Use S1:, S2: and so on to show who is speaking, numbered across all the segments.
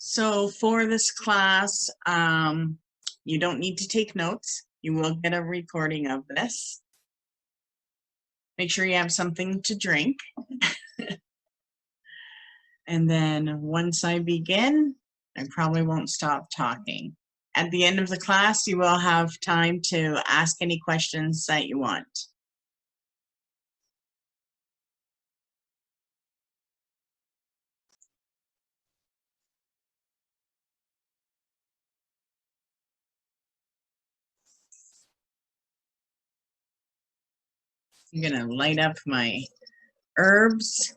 S1: So for this class, you don't need to take notes. You will get a recording of this. Make sure you have something to drink. And then once I begin, I probably won't stop talking. At the end of the class, you will have time to ask any questions that you want. I'm gonna light up my herbs.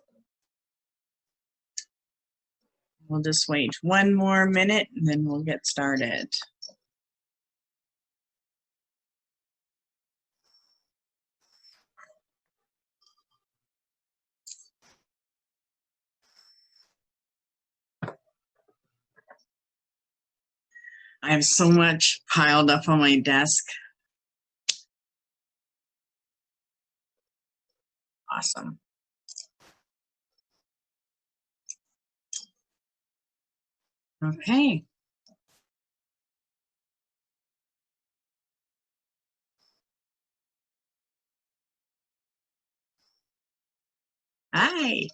S1: We'll just wait one more minute and then we'll get started. I have so much piled up on my desk. Awesome. Okay. Hi.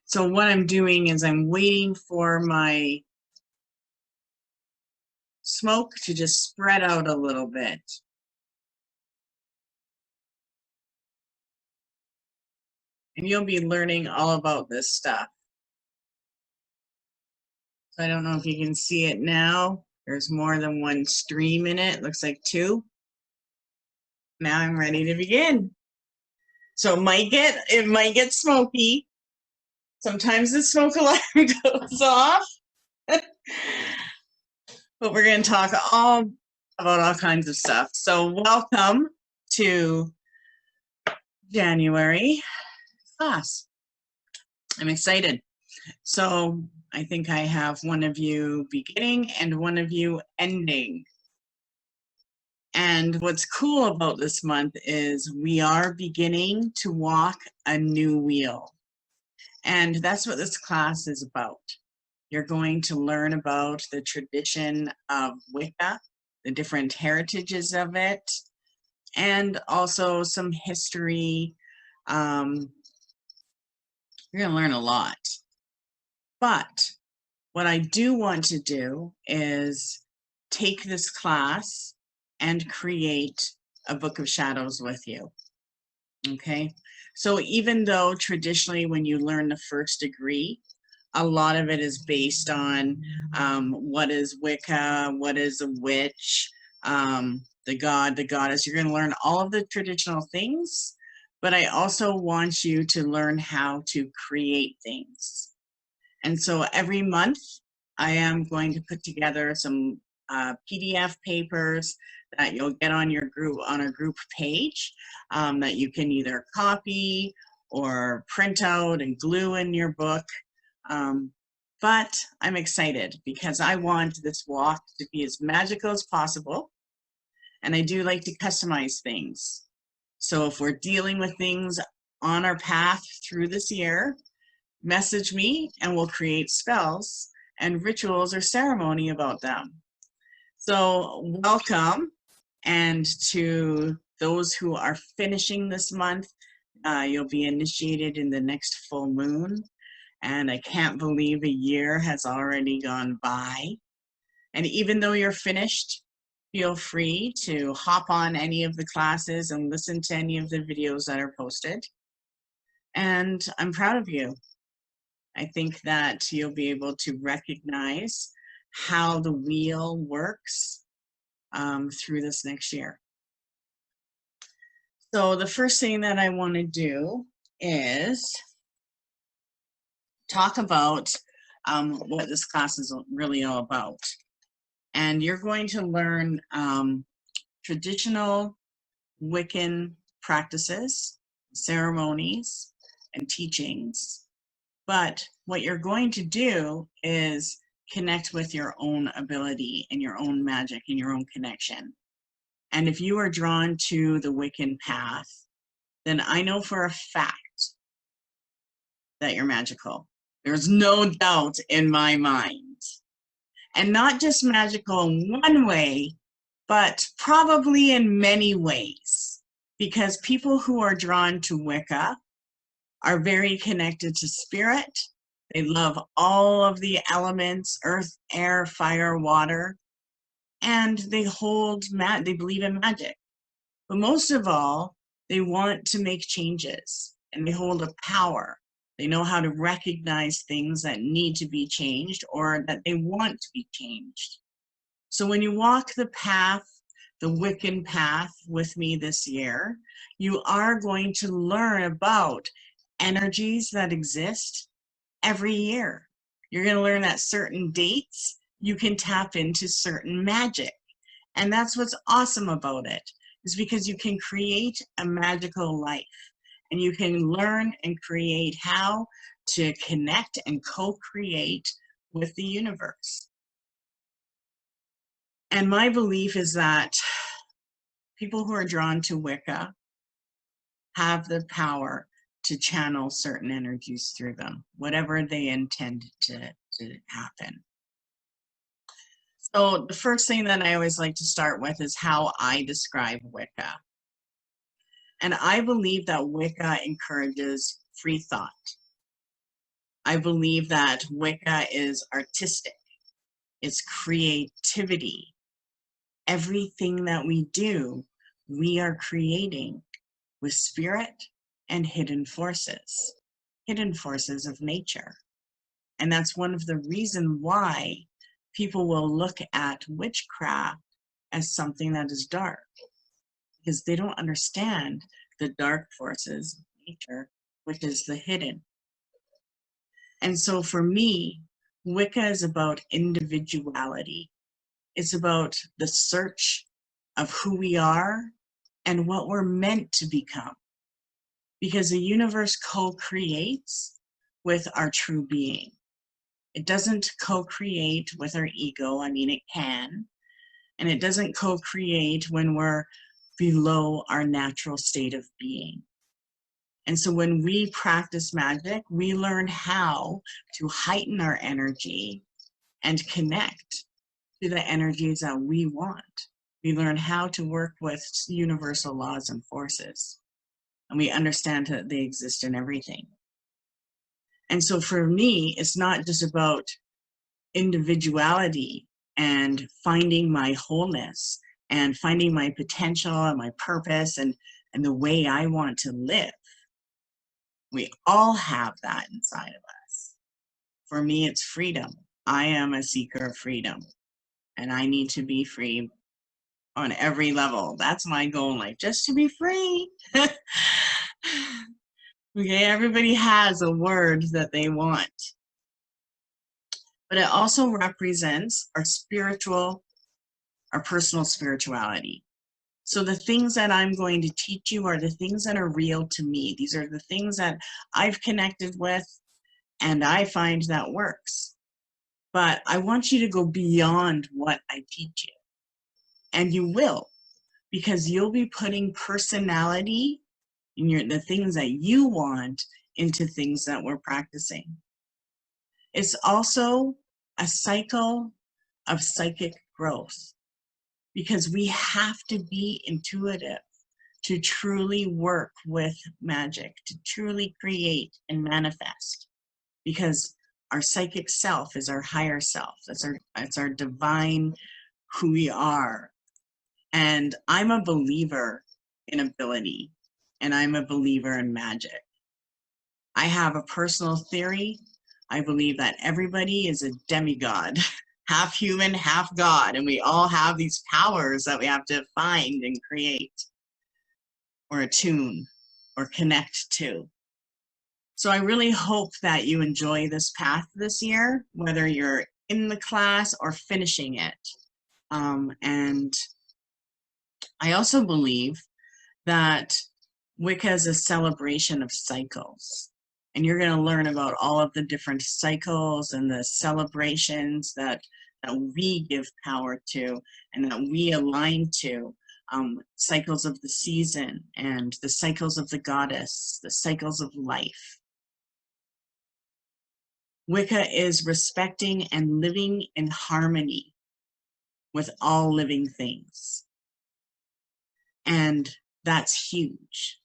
S1: So what I'm doing is I'm waiting for my smoke to just spread out a little bit. And you'll be learning all about this stuff. So I don't know if you can see it now. There's more than one stream in it. Looks like two. Now I'm ready to begin. So it might get smoky. Sometimes the smoke alarm goes off. But we're going to talk about all kinds of stuff. So welcome to January class. I'm excited. So I think I have one of you beginning and one of you ending. And what's cool about this month is we are beginning to walk a new wheel. And that's what this class is about. You're going to learn about the tradition of Wicca, the different heritages of it, and also some history. You're going to learn a lot. But what I do want to do is take this class and create a book of shadows with you. Okay? So even though traditionally when you learn the first degree, a lot of it is based on what is Wicca, what is a witch, the god, the goddess. You're going to learn all of the traditional things, but I also want you to learn how to create things. And so every month I am going to put together some PDF papers that you'll get on your group, on a group page that you can either copy or print out and glue in your book. But I'm excited because I want this walk to be as magical as possible. And I do like to customize things. So if we're dealing with things on our path through this year, message me and we'll create spells and rituals or ceremony about them. So welcome, and to those who are finishing this month, you'll be initiated in the next full moon. And I can't believe a year has already gone by. And even though you're finished, feel free to hop on any of the classes and listen to any of the videos that are posted. And I'm proud of you. I think that you'll be able to recognize how the wheel works through this next year. So the first thing that I want to do is talk about what this class is really all about. And you're going to learn traditional Wiccan practices, ceremonies, and teachings. But what you're going to do is connect with your own ability and your own magic and your own connection. And if you are drawn to the Wiccan path, then I know for a fact that you're magical. There's no doubt in my mind. And not just magical in one way, but probably in many ways. Because people who are drawn to Wicca are very connected to spirit. They love all of the elements, earth, air, fire, water, and they believe in magic. But most of all, they want to make changes, and they hold a power. They know how to recognize things that need to be changed or that they want to be changed. So when you walk the path, the Wiccan path with me this year, you are going to learn about energies that exist every year. You're going to learn that certain dates you can tap into certain magic. And that's what's awesome about it, is because you can create a magical life, and you can learn and create how to connect and co-create with the universe. And my belief is that people who are drawn to Wicca have the power to channel certain energies through them, whatever they intend to happen. So the first thing that I always like to start with is how I describe Wicca. And I believe that Wicca encourages free thought. I believe that Wicca is artistic. It's creativity. Everything that we do, we are creating with spirit and hidden forces of nature. And that's one of the reasons why people will look at witchcraft as something that is dark, because they don't understand the dark forces of nature, which is the hidden. And so for me, Wicca is about individuality. It's about the search of who we are and what we're meant to become. Because the universe co-creates with our true being. It doesn't co-create with our ego. I mean, it can. And it doesn't co-create when we're below our natural state of being. And so when we practice magic, we learn how to heighten our energy and connect to the energies that we want. We learn how to work with universal laws and forces. And we understand that they exist in everything. And so for me, it's not just about individuality and finding my wholeness and finding my potential and my purpose and the way I want to live. We all have that inside of us. For me, it's freedom. I am a seeker of freedom, and I need to be free on every level. That's my goal in life, just to be free. Okay, everybody has a word that they want. But it also represents our personal spirituality. So the things that I'm going to teach you are the things that are real to me. These are the things that I've connected with, and I find that works. But I want you to go beyond what I teach you. And you will, because you'll be putting personality in the things that you want into things that we're practicing. It's also a cycle of psychic growth, because we have to be intuitive to truly work with magic, to truly create and manifest, because our psychic self is our higher self. It's our divine who we are. And I'm a believer in ability, and I'm a believer in magic. I have a personal theory. I believe that everybody is a demigod, half human, half God, and we all have these powers that we have to find and create, or attune, or connect to. So I really hope that you enjoy this path this year, whether you're in the class or finishing it. And I also believe that Wicca is a celebration of cycles. And you're going to learn about all of the different cycles and the celebrations that we give power to and that we align to cycles of the season and the cycles of the goddess, the cycles of life. Wicca is respecting and living in harmony with all living things. And that's huge,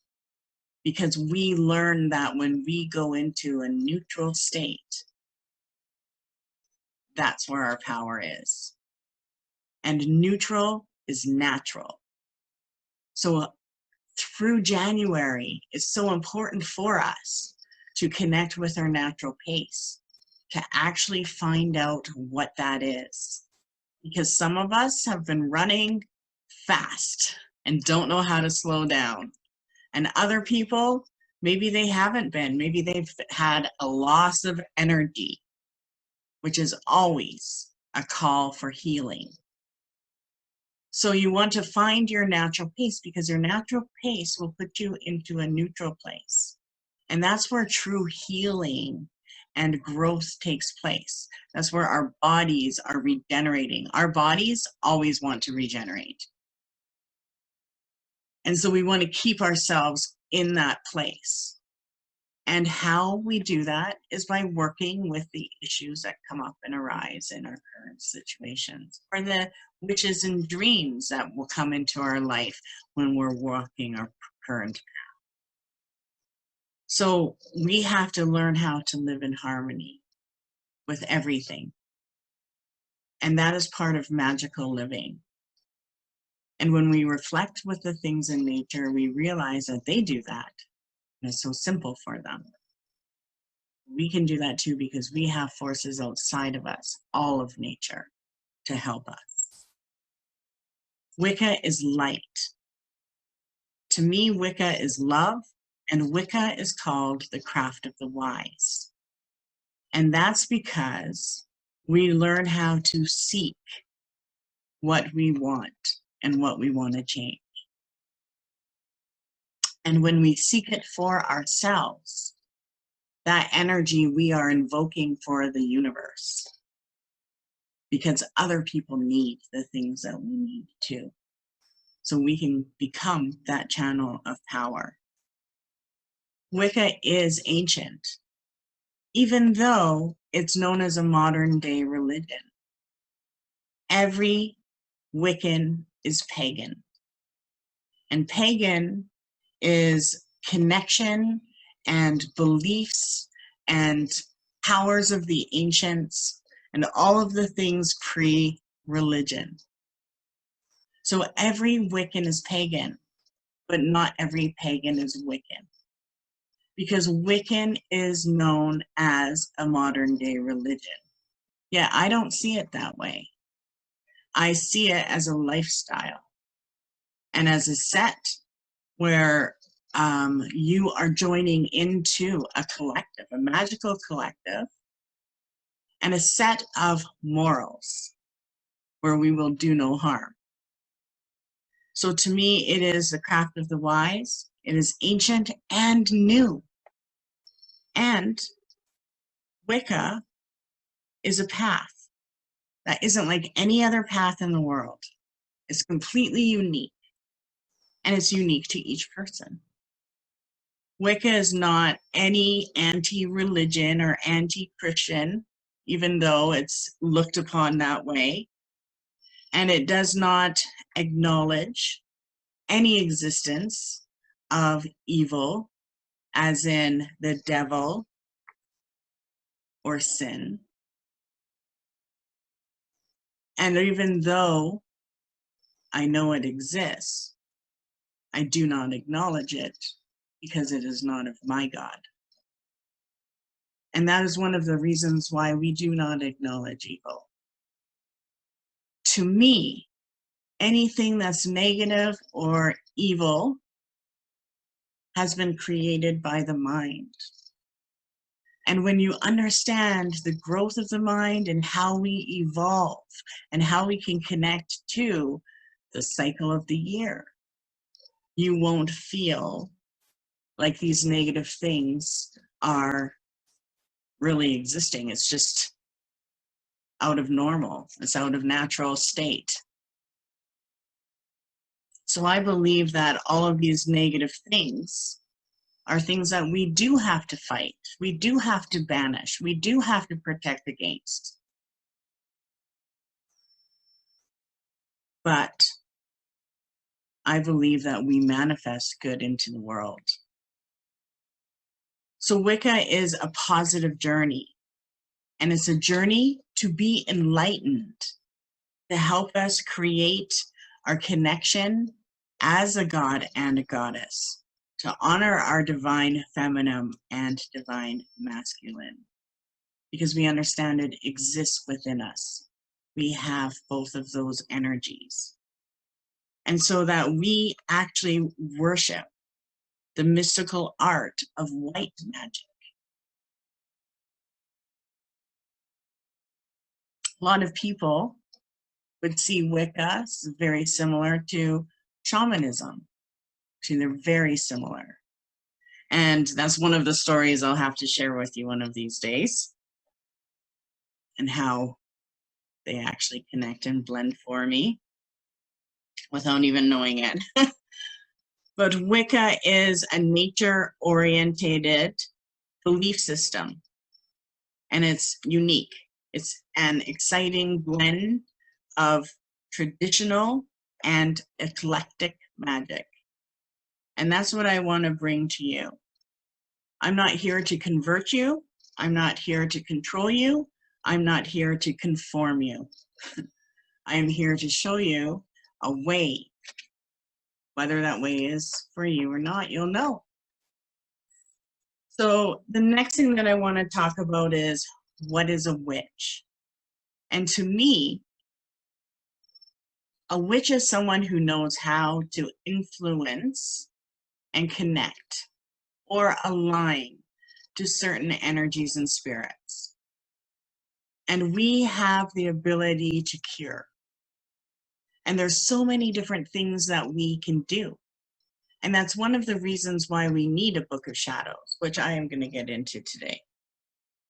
S1: because we learn that when we go into a neutral state, that's where our power is. And neutral is natural. So through January, it's so important for us to connect with our natural pace, to actually find out what that is. Because some of us have been running fast and don't know how to slow down. And other people, maybe they haven't been. Maybe they've had a loss of energy, which is always a call for healing. So you want to find your natural pace, because your natural pace will put you into a neutral place. And that's where true healing and growth takes place. That's where our bodies are regenerating. Our bodies always want to regenerate. And so we want to keep ourselves in that place. And how we do that is by working with the issues that come up and arise in our current situations, or the witches and dreams that will come into our life when we're walking our current path. So we have to learn how to live in harmony with everything. And that is part of magical living. And when we reflect with the things in nature, we realize that they do that. And it's so simple for them. We can do that too, because we have forces outside of us, all of nature, to help us. Wicca is light. To me, Wicca is love, and Wicca is called the craft of the wise. And that's because we learn how to seek what we want and what we want to change. And when we seek it for ourselves, that energy we are invoking for the universe, because other people need the things that we need too. So we can become that channel of power. Wicca is ancient, even though it's known as a modern day religion. Every Wiccan is pagan. And pagan is connection and beliefs and powers of the ancients and all of the things pre-religion. So every Wiccan is pagan, but not every pagan is Wiccan. Because Wiccan is known as a modern day religion. Yeah, I don't see it that way. I see it as a lifestyle and as a set where you are joining into a collective, a magical collective, and a set of morals where we will do no harm. So to me, it is the craft of the wise. It is ancient and new. And Wicca is a path that isn't like any other path in the world. It's completely unique, and it's unique to each person. Wicca is not any anti-religion or anti-Christian, even though it's looked upon that way. And it does not acknowledge any existence of evil, as in the devil or sin. And even though I know it exists, I do not acknowledge it, because it is not of my God. And that is one of the reasons why we do not acknowledge evil. To me, anything that's negative or evil has been created by the mind. And when you understand the growth of the mind and how we evolve and how we can connect to the cycle of the year, you won't feel like these negative things are really existing. It's just out of normal. It's out of natural state. So I believe that all of these negative things are things that we do have to fight. We do have to banish. We do have to protect against. But I believe that we manifest good into the world. So Wicca is a positive journey, and it's a journey to be enlightened, to help us create our connection as a god and a goddess, to honor our divine feminine and divine masculine, because we understand it exists within us. We have both of those energies. And so that we actually worship the mystical art of white magic. A lot of people would see Wicca as very similar to shamanism. Actually, they're very similar. And that's one of the stories I'll have to share with you one of these days, and how they actually connect and blend for me without even knowing it. But Wicca is a nature-oriented belief system, and it's unique. It's an exciting blend of traditional and eclectic magic. And that's what I want to bring to you. I'm not here to convert you. I'm not here to control you. I'm not here to conform you. I am here to show you a way. Whether that way is for you or not, you'll know. So the next thing that I want to talk about is, what is a witch? And to me, a witch is someone who knows how to influence and connect or align to certain energies and spirits. And we have the ability to cure. And there's so many different things that we can do. And that's one of the reasons why we need a Book of Shadows, which I am going to get into today.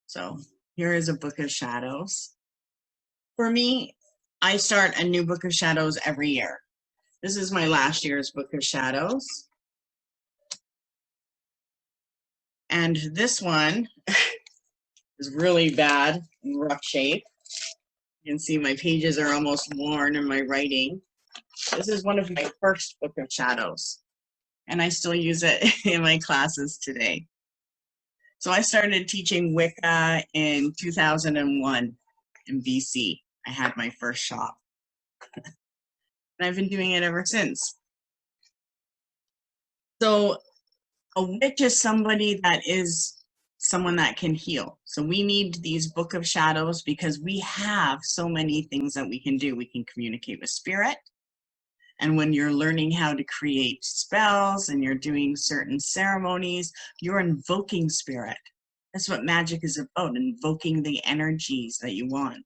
S1: So here is a Book of Shadows. For me, I start a new Book of Shadows every year. This is my last year's Book of Shadows. And this one is really bad and rough shape. You can see my pages are almost worn in my writing. This is one of my first Book of Shadows, and I still use it in my classes today. So I started teaching Wicca in 2001 in BC. I had my first shop. And I've been doing it ever since. So a witch is somebody that is someone that can heal. So we need these Book of Shadows because we have so many things that we can do. We can communicate with spirit. And when you're learning how to create spells and you're doing certain ceremonies, you're invoking spirit. That's what magic is about, invoking the energies that you want.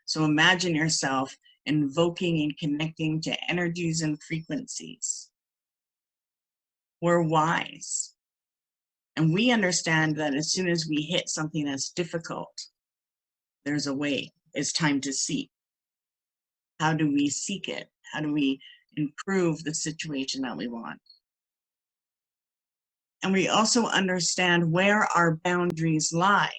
S1: So imagine yourself invoking and connecting to energies and frequencies. We're wise. And we understand that as soon as we hit something that's difficult, there's a way. It's time to seek. How do we seek it? How do we improve the situation that we want? And we also understand where our boundaries lie.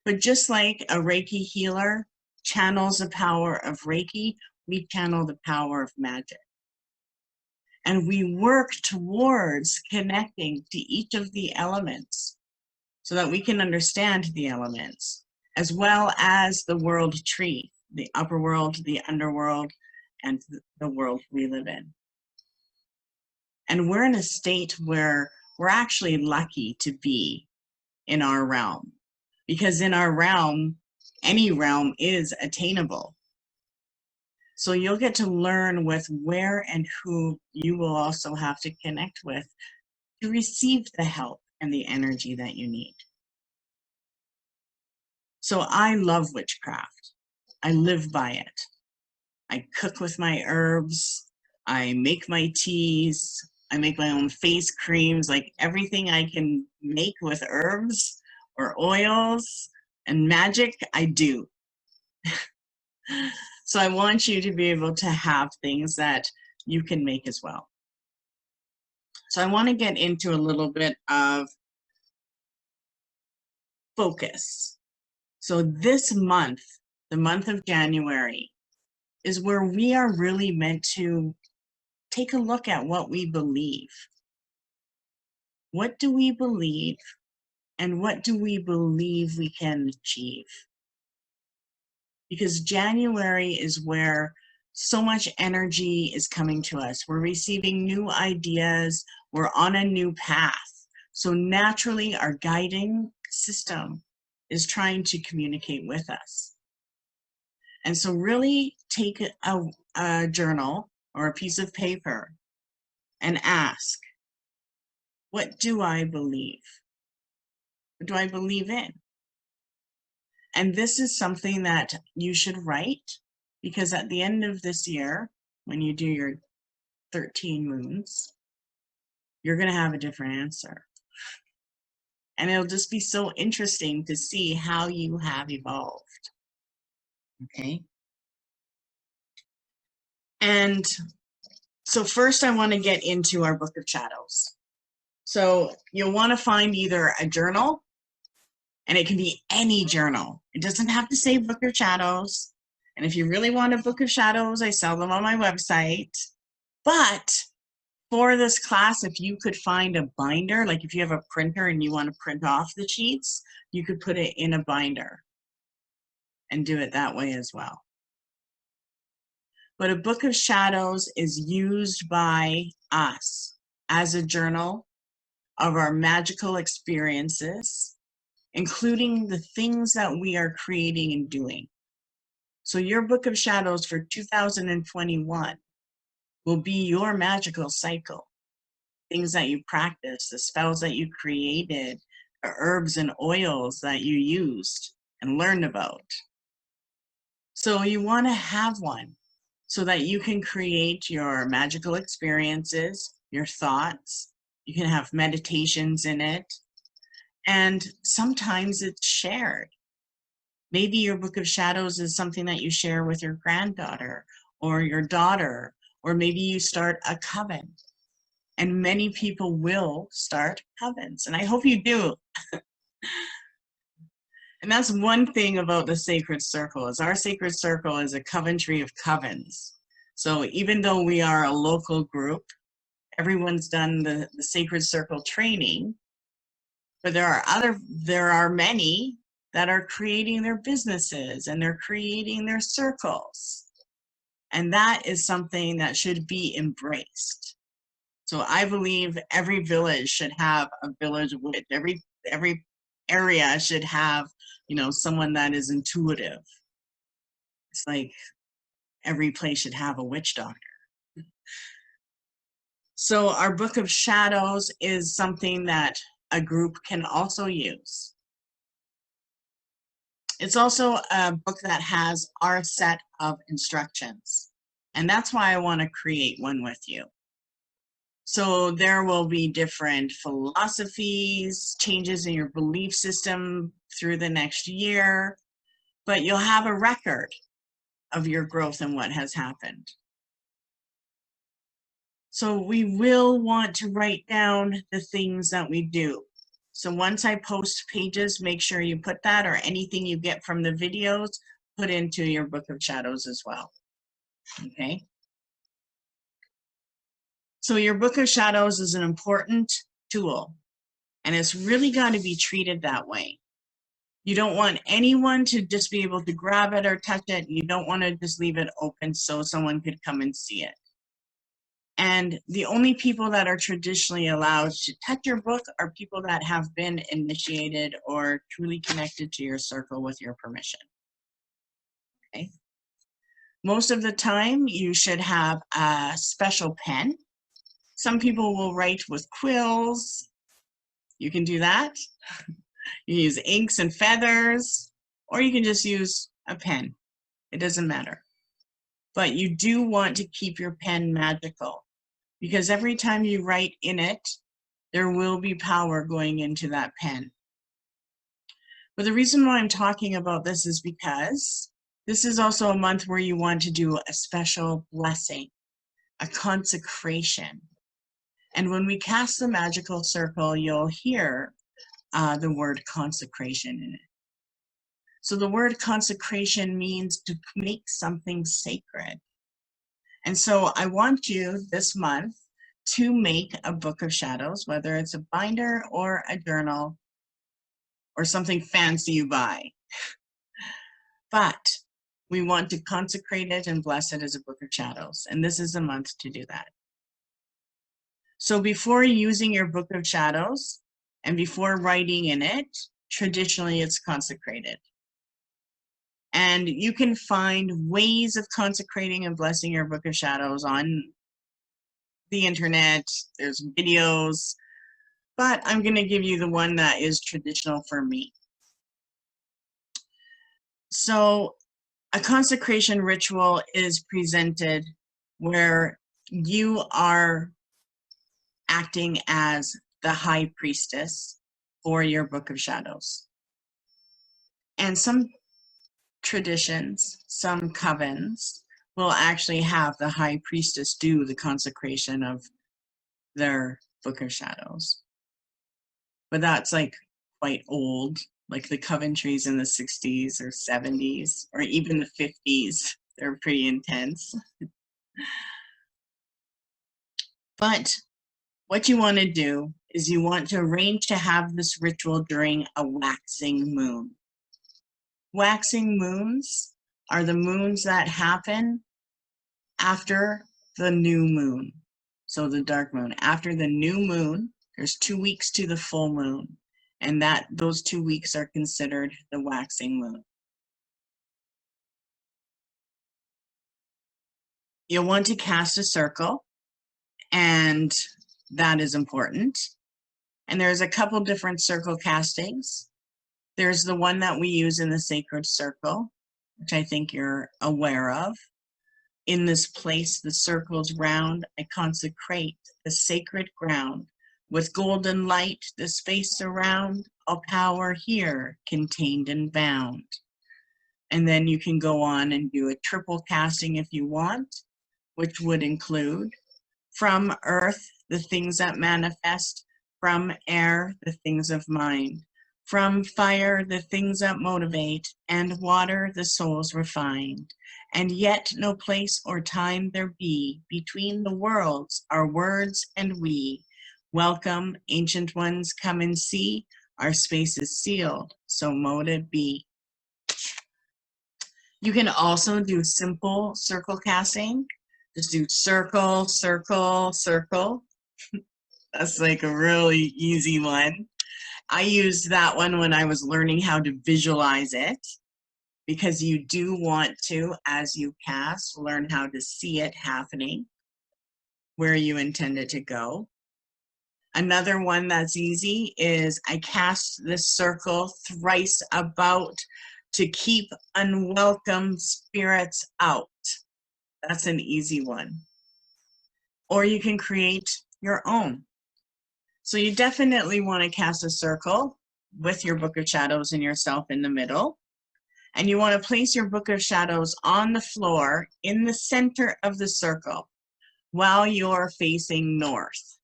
S1: But just like a Reiki healer channels the power of Reiki, we channel the power of magic. And we work towards connecting to each of the elements so that we can understand the elements, as well as the world tree, the upper world, the underworld, and the world we live in. And we're in a state where we're actually lucky to be in our realm, because in our realm, any realm is attainable. So you'll get to learn with where and who you will also have to connect with to receive the help and the energy that you need. So I love witchcraft. I live by it. I cook with my herbs. I make my teas. I make my own face creams, like everything I can make with herbs or oils and magic, I do. So I want you to be able to have things that you can make as well. So I want to get into a little bit of focus. So this month, the month of January, is where we are really meant to take a look at what we believe. What do we believe, and what do we believe we can achieve? Because January is where so much energy is coming to us. We're receiving new ideas. We're on a new path. So naturally, our guiding system is trying to communicate with us. And so really take a journal or a piece of paper and ask, what do I believe? What do I believe in? And this is something that you should write, because at the end of this year, when you do your 13 moons, you're going to have a different answer. And it'll just be so interesting to see how you have evolved. Okay? And so first I want to get into our Book of Shadows. So you'll want to find either a journal, and it can be any journal. It doesn't have to say Book of Shadows. And if you really want a Book of Shadows, I sell them on my website. But for this class, if you could find a binder, like if you have a printer and you want to print off the sheets, you could put it in a binder and do it that way as well. But a Book of Shadows is used by us as a journal of our magical experiences, including the things that we are creating and doing. So your Book of Shadows for 2021 will be your magical cycle. Things that you practice, the spells that you created, the herbs and oils that you used and learned about. So you want to have one so that you can create your magical experiences, your thoughts. You can have meditations in it. And sometimes it's shared. Maybe your Book of Shadows is something that you share with your granddaughter or your daughter, or maybe you start a coven. And many people will start covens, and I hope you do. And that's one thing about the Sacred Circle, is our Sacred Circle is a coventry of covens. So even though we are a local group, everyone's done the Sacred Circle training, but there are many that are creating their businesses and they're creating their circles. And that is something that should be embraced. So I believe every village should have a village witch. Every area should have, someone that is intuitive. It's like every place should have a witch doctor. So our Book of Shadows is something that a group can also use. It's also a book that has our set of instructions. And that's why I want to create one with you. So there will be different philosophies, changes in your belief system through the next year, but you'll have a record of your growth and what has happened. So we will want to write down the things that we do. So once I post pages, make sure you put that, or anything you get from the videos, put into your Book of Shadows as well. Okay? So your Book of Shadows is an important tool, and it's really got to be treated that way. You don't want anyone to just be able to grab it or touch it. You don't want to just leave it open so someone could come and see it. And the only people that are traditionally allowed to touch your book are people that have been initiated or truly connected to your circle with your permission. Okay. Most of the time, you should have a special pen. Some people will write with quills. You can do that. You use inks and feathers, or you can just use a pen. It doesn't matter. But you do want to keep your pen magical, because every time you write in it, there will be power going into that pen. But the reason why I'm talking about this is because this is also a month where you want to do a special blessing. a consecration. And when we cast the magical circle, you'll hear the word consecration in it. So the word consecration means to make something sacred. And so I want you this month to make a book of shadows, whether it's a binder or a journal or something fancy you buy. But we want to consecrate it and bless it as a book of shadows. And this is a month to do that. So before using your book of shadows and before writing in it, traditionally it's consecrated. And you can find ways of consecrating and blessing your book of shadows on the internet. There's videos, but I'm going to give you the one that is traditional for me. So a consecration ritual is presented where you are acting as the high priestess for your book of shadows. And some traditions, some covens will actually have the high priestess do the consecration of their book of shadows. But that's like quite old, like the Coventries in the 60s or 70s or even the 50s. They're pretty intense. But what you want to do is you want to arrange to have this ritual during a waxing moon. Waxing moons are the moons that happen after the new moon. So the dark moon. After the new moon, there's 2 weeks to the full moon. And those 2 weeks are considered the waxing moon. You'll want to cast a circle, and that is important. And there's a couple different circle castings. There's the one that we use in the sacred circle, which I think you're aware of. In this place, the circle's round, I consecrate the sacred ground. With golden light, the space around, all power here, contained and bound. And then you can go on and do a triple casting if you want, which would include from earth, the things that manifest, from air, the things of mind, from fire, the things that motivate, and water, the souls refined. And yet no place or time there be, between the worlds, our words and we. Welcome, ancient ones, come and see, our space is sealed, so mote it be. You can also do simple circle casting. Just do circle, circle, circle. That's like a really easy one. I used that one when I was learning how to visualize it, because you do want to, as you cast, learn how to see it happening where you intend it to go. Another one that's easy is I cast this circle thrice about to keep unwelcome spirits out. That's an easy one. Or you can create your own. So you definitely want to cast a circle with your book of shadows and yourself in the middle. And you want to place your book of shadows on the floor in the center of the circle while you're facing north.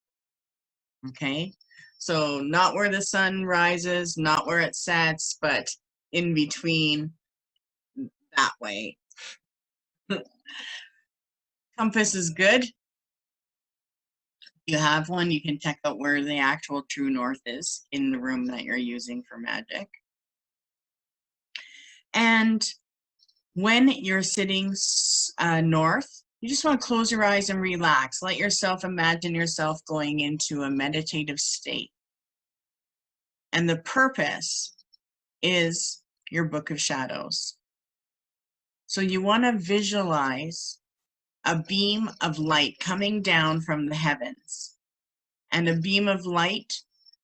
S1: Okay, so not where the sun rises, not where it sets, but in between, that way. Compass is good. If you have one, you can check out where the actual true north is in the room that you're using for magic. And when you're sitting north, you just want to close your eyes and relax. Let yourself imagine yourself going into a meditative state. And the purpose is your book of shadows. So you want to visualize a beam of light coming down from the heavens, and a beam of light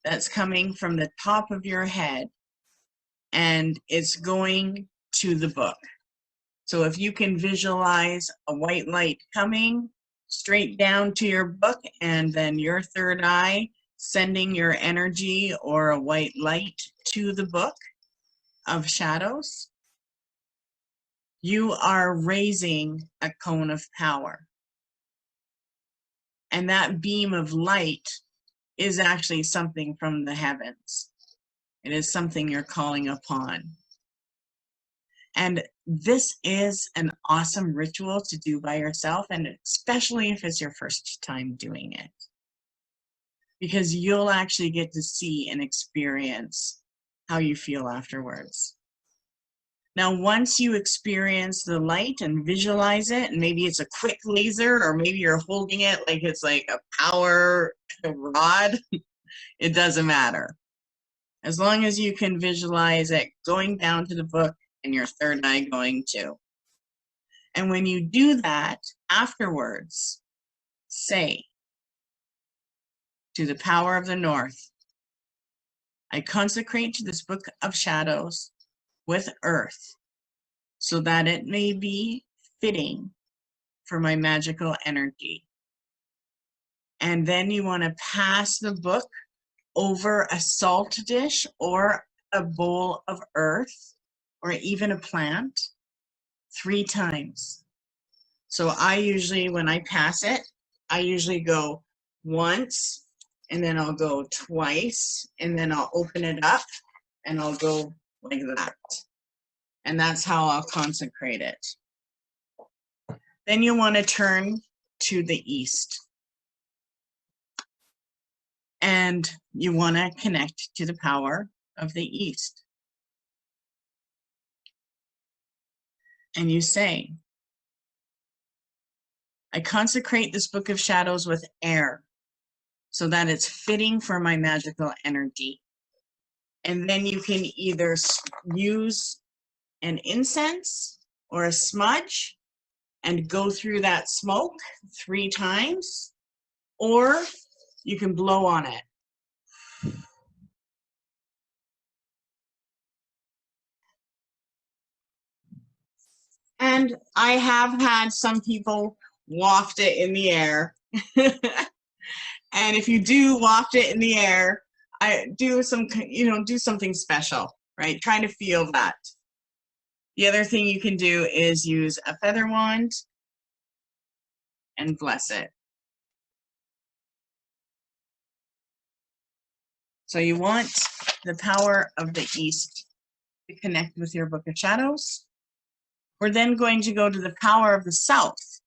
S1: that's coming from the top of your head, and it's going to the book. So if you can visualize a white light coming straight down to your book, and then your third eye sending your energy or a white light to the book of shadows, you are raising a cone of power. And that beam of light is actually something from the heavens. It is something you're calling upon. And this is an awesome ritual to do by yourself, and especially if it's your first time doing it, because you'll actually get to see and experience how you feel afterwards. Now, once you experience the light and visualize it, and maybe it's a quick laser, or maybe you're holding it like it's like a power rod, it doesn't matter. As long as you can visualize it going down to the book and your third eye going too. And when you do that, afterwards, say, to the power of the north, I consecrate to this book of shadows with earth, so that it may be fitting for my magical energy. And then you want to pass the book over a salt dish or a bowl of earth, or even a plant, 3 times. So I usually, when I pass it, I usually go once, and then I'll go twice, and then I'll open it up, and I'll go like that. And that's how I'll consecrate it. Then you want to turn to the east. And you want to connect to the power of the east. And you say, I consecrate this book of shadows with air, so that it's fitting for my magical energy. And then you can either use an incense or a smudge and go through that smoke 3 times, or you can blow on it. And I have had some people waft it in the air. And if you do waft it in the air, I do some, do something special, right? Try to feel that. The other thing you can do is use a feather wand and bless it. So you want the power of the east to connect with your book of shadows. We're then going to go to the power of the south.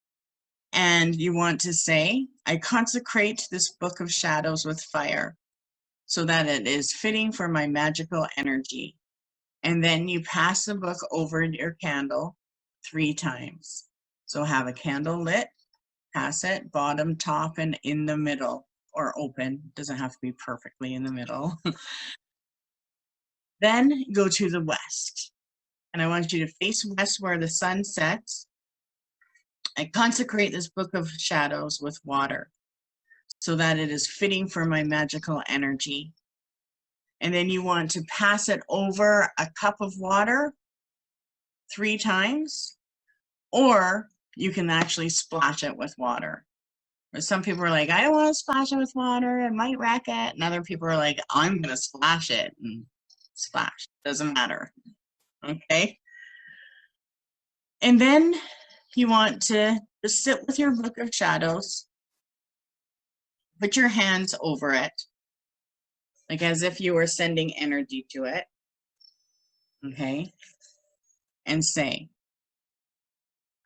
S1: And you want to say, I consecrate this book of shadows with fire, so that it is fitting for my magical energy. And then you pass the book over your candle 3 times. So have a candle lit, pass it bottom, top, and in the middle, or open. Doesn't have to be perfectly in the middle. Then go to the west. And I want you to face west where the sun sets. I consecrate this book of shadows with water, so that it is fitting for my magical energy. And then you want to pass it over a cup of water 3 times, or you can actually splash it with water. Or some people are like, I don't want to splash it with water, it might wreck it. And other people are like, I'm going to splash it, and splash. Doesn't matter. Okay? And then you want to just sit with your book of shadows, put your hands over it, like as if you were sending energy to it, okay? And say,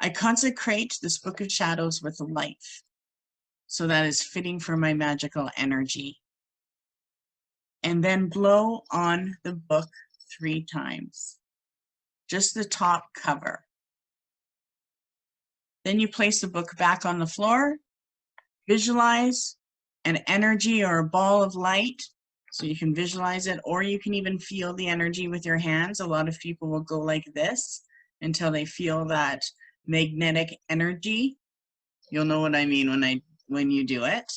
S1: I consecrate this book of shadows with life, so that is fitting for my magical energy. And then blow on the book 3 times, just the top cover. Then you place the book back on the floor, visualize an energy or a ball of light, so you can visualize it, or you can even feel the energy with your hands. A lot of people will go like this until they feel that magnetic energy. You'll know what I mean when you do it.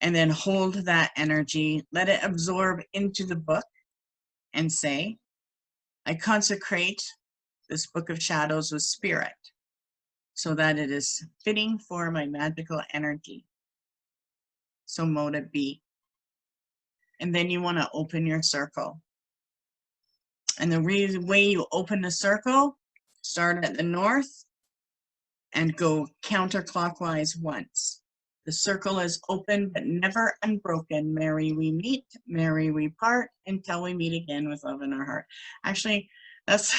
S1: And then hold that energy, let it absorb into the book, and say, I consecrate this book of shadows with spirit, so that it is fitting for my magical energy. So mote it be. And then you want to open your circle. And the way you open the circle, start at the north and go counterclockwise once. The circle is open but never unbroken. Merry we meet, merry we part, until we meet again with love in our heart. Actually, that's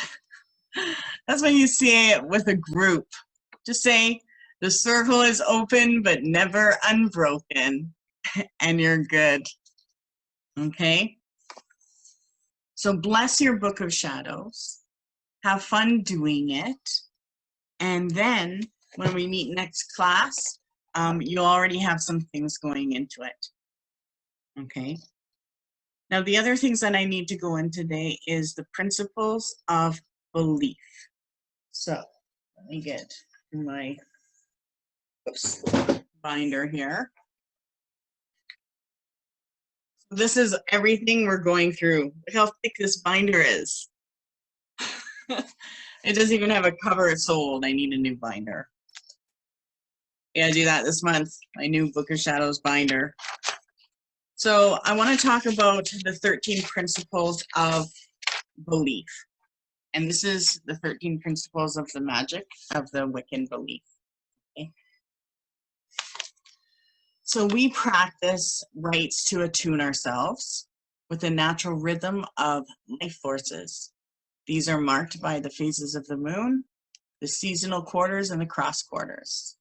S1: when you say it with a group. Just say, the circle is open but never unbroken, and you're good. Okay? So bless your book of shadows. Have fun doing it. And then when we meet next class, you already have some things going into it. Okay? Now, the other things that I need to go in today is the principles of belief. So let me get my binder here. This is everything we're going through. Look how thick this binder is. It doesn't even have a cover. It's so old. I need a new binder. Yeah, I do that this month. My new Book of Shadows binder. So I want to talk about the 13 principles of belief. And this is the 13 principles of the magic of the Wiccan belief. Okay. So we practice rites to attune ourselves with the natural rhythm of life forces. These are marked by the phases of the moon, the seasonal quarters, and the cross quarters.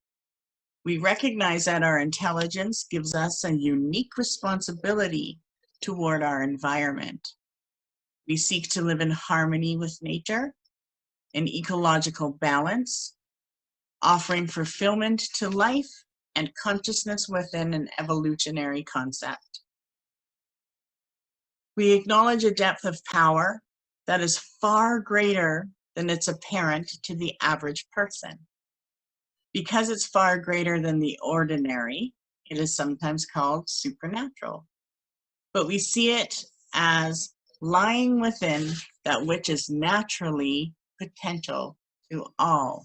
S1: We recognize that our intelligence gives us a unique responsibility toward our environment. We seek to live in harmony with nature, in ecological balance, offering fulfillment to life and consciousness within an evolutionary concept. We acknowledge a depth of power that is far greater than it's apparent to the average person. Because it's far greater than the ordinary, it is sometimes called supernatural. But we see it as lying within that which is naturally potential to all.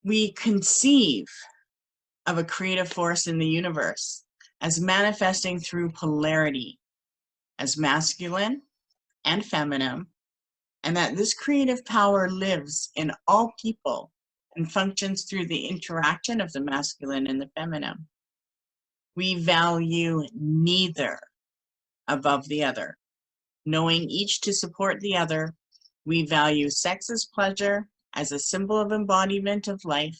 S1: We conceive of a creative force in the universe as manifesting through polarity, as masculine and feminine, and that this creative power lives in all people and functions through the interaction of the masculine and the feminine. We value neither above the other. Knowing each to support the other, we value sex as pleasure, as a symbol of embodiment of life,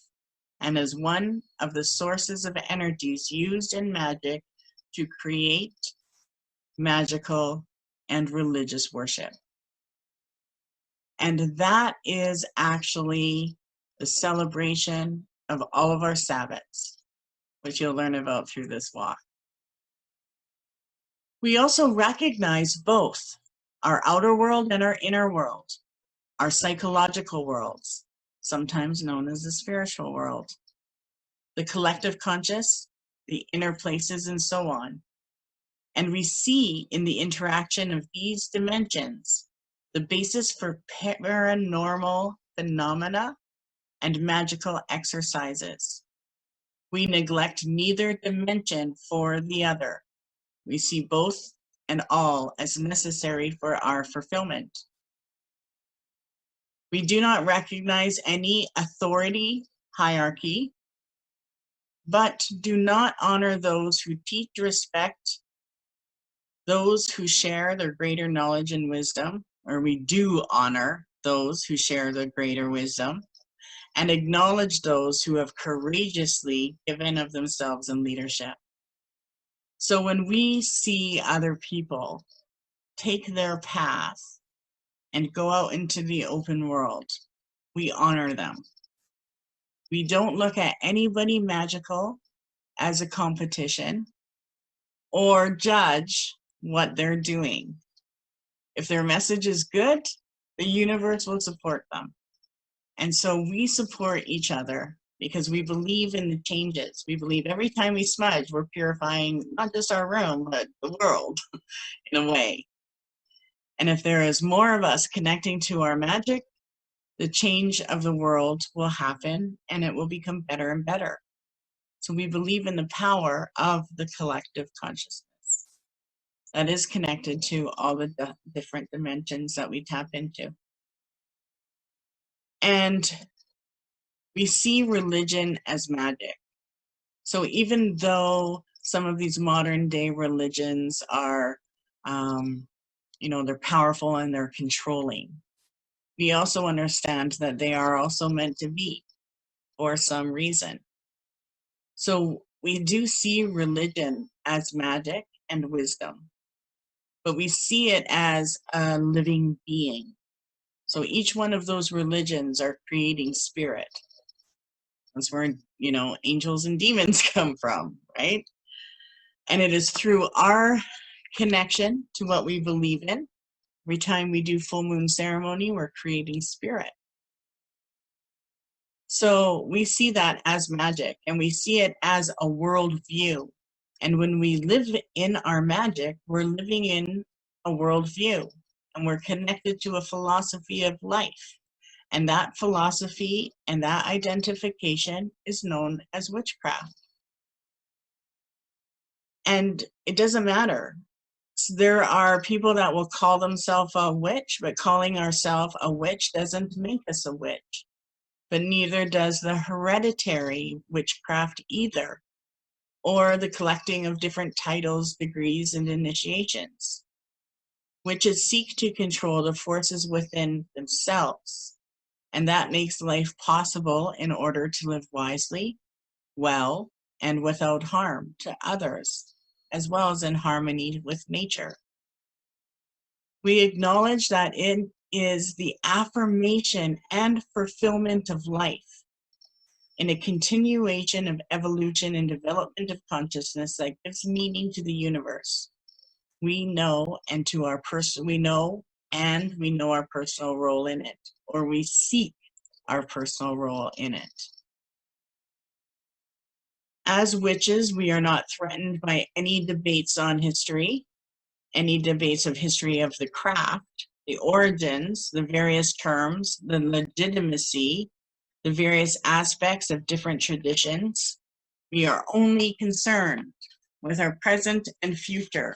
S1: and as one of the sources of energies used in magic to create magical and religious worship. And that is actually the celebration of all of our Sabbats, which you'll learn about through this walk. We also recognize both our outer world and our inner world, our psychological worlds, sometimes known as the spiritual world, the collective conscious, the inner places, and so on. And we see in the interaction of these dimensions the basis for paranormal phenomena and magical exercises. We neglect neither dimension for the other. We see both and all as necessary for our fulfillment. We do not recognize any authority hierarchy, but do not honor those who teach respect, those who share their greater knowledge and wisdom, or we do honor those who share the greater wisdom, and acknowledge those who have courageously given of themselves in leadership. So when we see other people take their path and go out into the open world, we honor them. We don't look at anybody magical as a competition or judge what they're doing. If their message is good, the universe will support them. And so we support each other because we believe in the changes. We believe every time we smudge, we're purifying not just our room, but the world in a way. And if there is more of us connecting to our magic, the change of the world will happen and it will become better and better. So we believe in the power of the collective consciousness that is connected to all the different dimensions that we tap into. And We see religion as magic. So even though some of these modern day religions are, they're powerful and they're controlling, we also understand that they are also meant to be for some reason. So we do see religion as magic and wisdom, but we see it as a living being. So each one of those religions are creating spirit. That's where, angels and demons come from, right? And it is through our connection to what we believe in. Every time we do full moon ceremony, we're creating spirit. So we see that as magic, and we see it as a worldview. And when we live in our magic, we're living in a worldview, and we're connected to a philosophy of life. And that philosophy and that identification is known as witchcraft. And it doesn't matter. There are people that will call themselves a witch, but calling ourselves a witch doesn't make us a witch. But neither does the hereditary witchcraft either, or the collecting of different titles, degrees, and initiations. Witches seek to control the forces within themselves, and that makes life possible in order to live wisely, well, and without harm to others, as well as in harmony with nature. We acknowledge that it is the affirmation and fulfillment of life in a continuation of evolution and development of consciousness that gives meaning to the universe. We know our personal role in it, or we seek our personal role in it. As witches, we are not threatened by any debates on history, any debates of history of the craft, the origins, the various terms, the legitimacy, the various aspects of different traditions. We are only concerned with our present and future.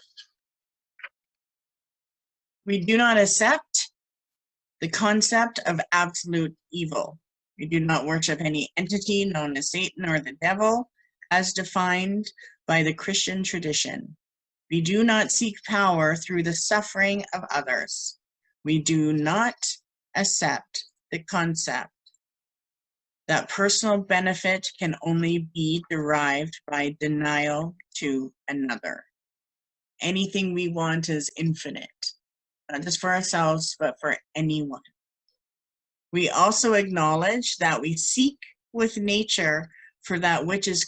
S1: We do not accept the concept of absolute evil. We do not worship any entity known as Satan or the devil, as defined by the Christian tradition. We do not seek power through the suffering of others. We do not accept the concept that personal benefit can only be derived by denial to another. Anything we want is infinite, not just for ourselves, but for anyone. We also acknowledge that we seek with nature for that which is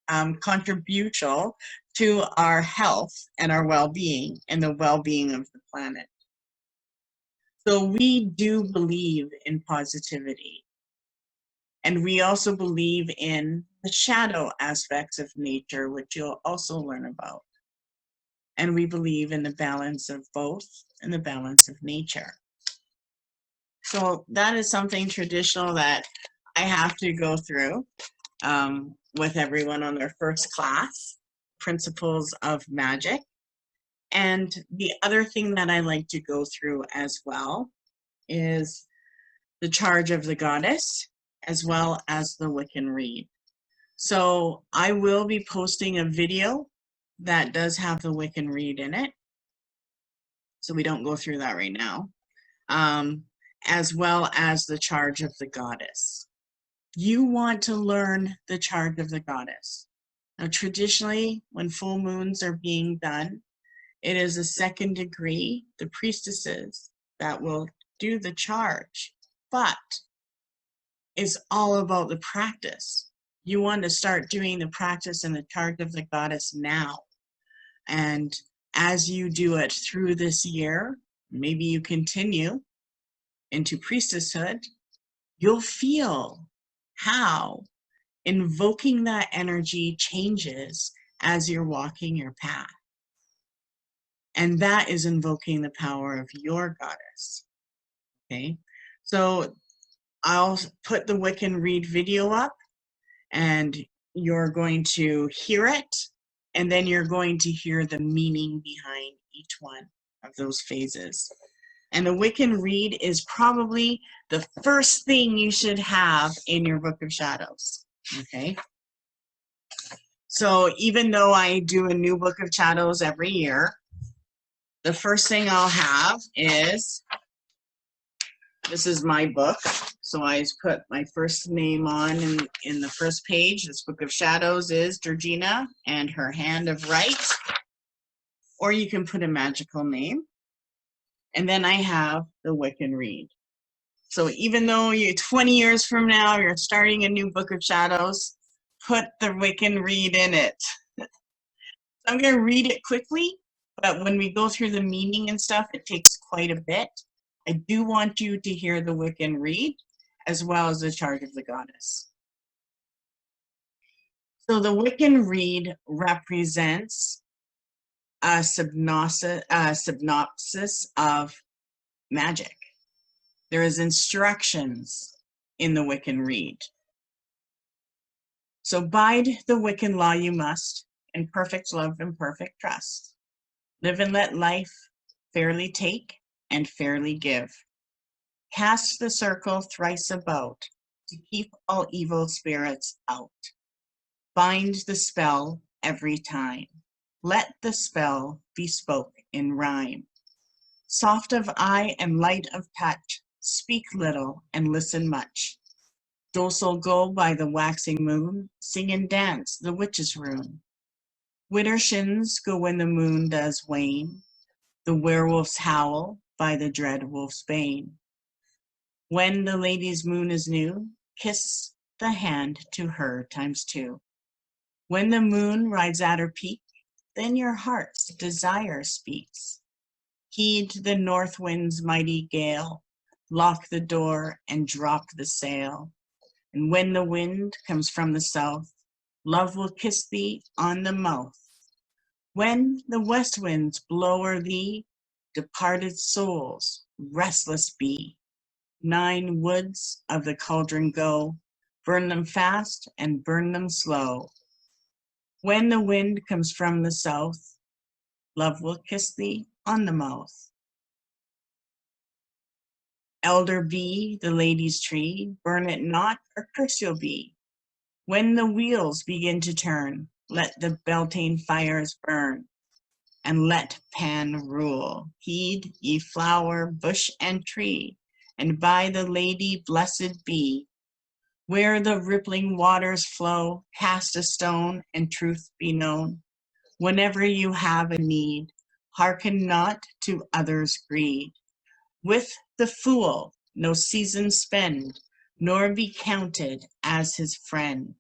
S1: contributional to our health and our well-being and the well-being of the planet. So we do believe in positivity. And we also believe in the shadow aspects of nature, which you'll also learn about. And we believe in the balance of both and the balance of nature. So that is something traditional that I have to go through with everyone on their first class, Principles of Magic. And the other thing that I like to go through as well is the Charge of the Goddess, as well as the Wiccan Rede. So I will be posting a video that does have the Wiccan Rede in it. So we don't go through that right now. As well as the Charge of the Goddess. You want to learn the Charge of the Goddess. Now, traditionally, when full moons are being done, it is a second degree, the priestesses, that will do the charge. But it's all about the practice. You want to start doing the practice and the Charge of the Goddess now. And as you do it through this year, maybe you continue into priestesshood, you'll feel how invoking that energy changes as you're walking your path. And that is invoking the power of your goddess. Okay, so I'll put the Wiccan Rede video up, and you're going to hear it, and then you're going to hear the meaning behind each one of those phases. And the Wiccan Rede is probably the first thing you should have in your Book of Shadows. Okay. So even though I do a new Book of Shadows every year, the first thing I'll have is, this is my book. So I put my first name on in the first page. This Book of Shadows is Georgina and her Hand of Right. Or you can put a magical name. And then I have the Wiccan Rede. So even though 20 years from now, you're starting a new Book of Shadows, put the Wiccan Rede in it. I'm going to read it quickly, but when we go through the meaning and stuff, it takes quite a bit. I do want you to hear the Wiccan Rede as well as the Charge of the Goddess. So the Wiccan Rede represents a synopsis of magic. There is instructions in the Wiccan Rede. So bide the Wiccan law you must, in perfect love and perfect trust. Live and let life fairly take and fairly give. Cast the circle thrice about to keep all evil spirits out. Bind the spell every time. Let the spell be spoke in rhyme. Soft of eye and light of touch, speak little and listen much. Docile go by the waxing moon, sing and dance the witch's rune. Widdershins go when the moon does wane, the werewolves howl by the dread wolf's bane. When the lady's moon is new, kiss the hand to her ×2. When the moon rides at her peak, then your heart's desire speaks. Heed the north wind's mighty gale, lock the door and drop the sail. And when the wind comes from the south, love will kiss thee on the mouth. When the west winds blow o'er thee, departed souls restless be. 9 woods of the cauldron go, burn them fast and burn them slow. When the wind comes from the south, love will kiss thee on the mouth. Elder be the lady's tree, burn it not or curse you'll be. When the wheels begin to turn, let the Beltane fires burn, and let Pan rule. Heed ye flower, bush, and tree, and by the lady blessed be. Where the rippling waters flow, cast a stone, and truth be known. Whenever you have a need, hearken not to others' greed. With the fool no season spend, nor be counted as his friend.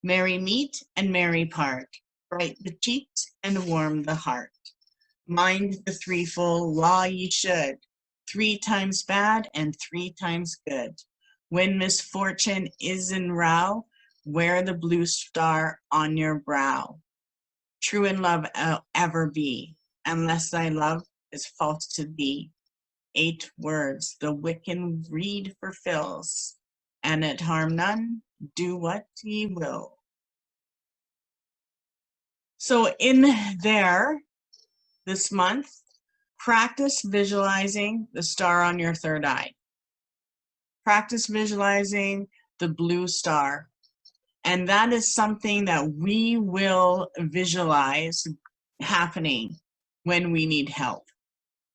S1: Merry meet and merry part, bright the cheeks and warm the heart. Mind the threefold law ye should, 3 times bad and 3 times good. When misfortune is in row, wear the blue star on your brow. True in love ever be, unless thy love is false to thee. 8 words the Wiccan Rede fulfills, and it harm none, do what ye will. So in there, this month, practice visualizing the star on your third eye. Practice visualizing the blue star. And that is something that we will visualize happening when we need help.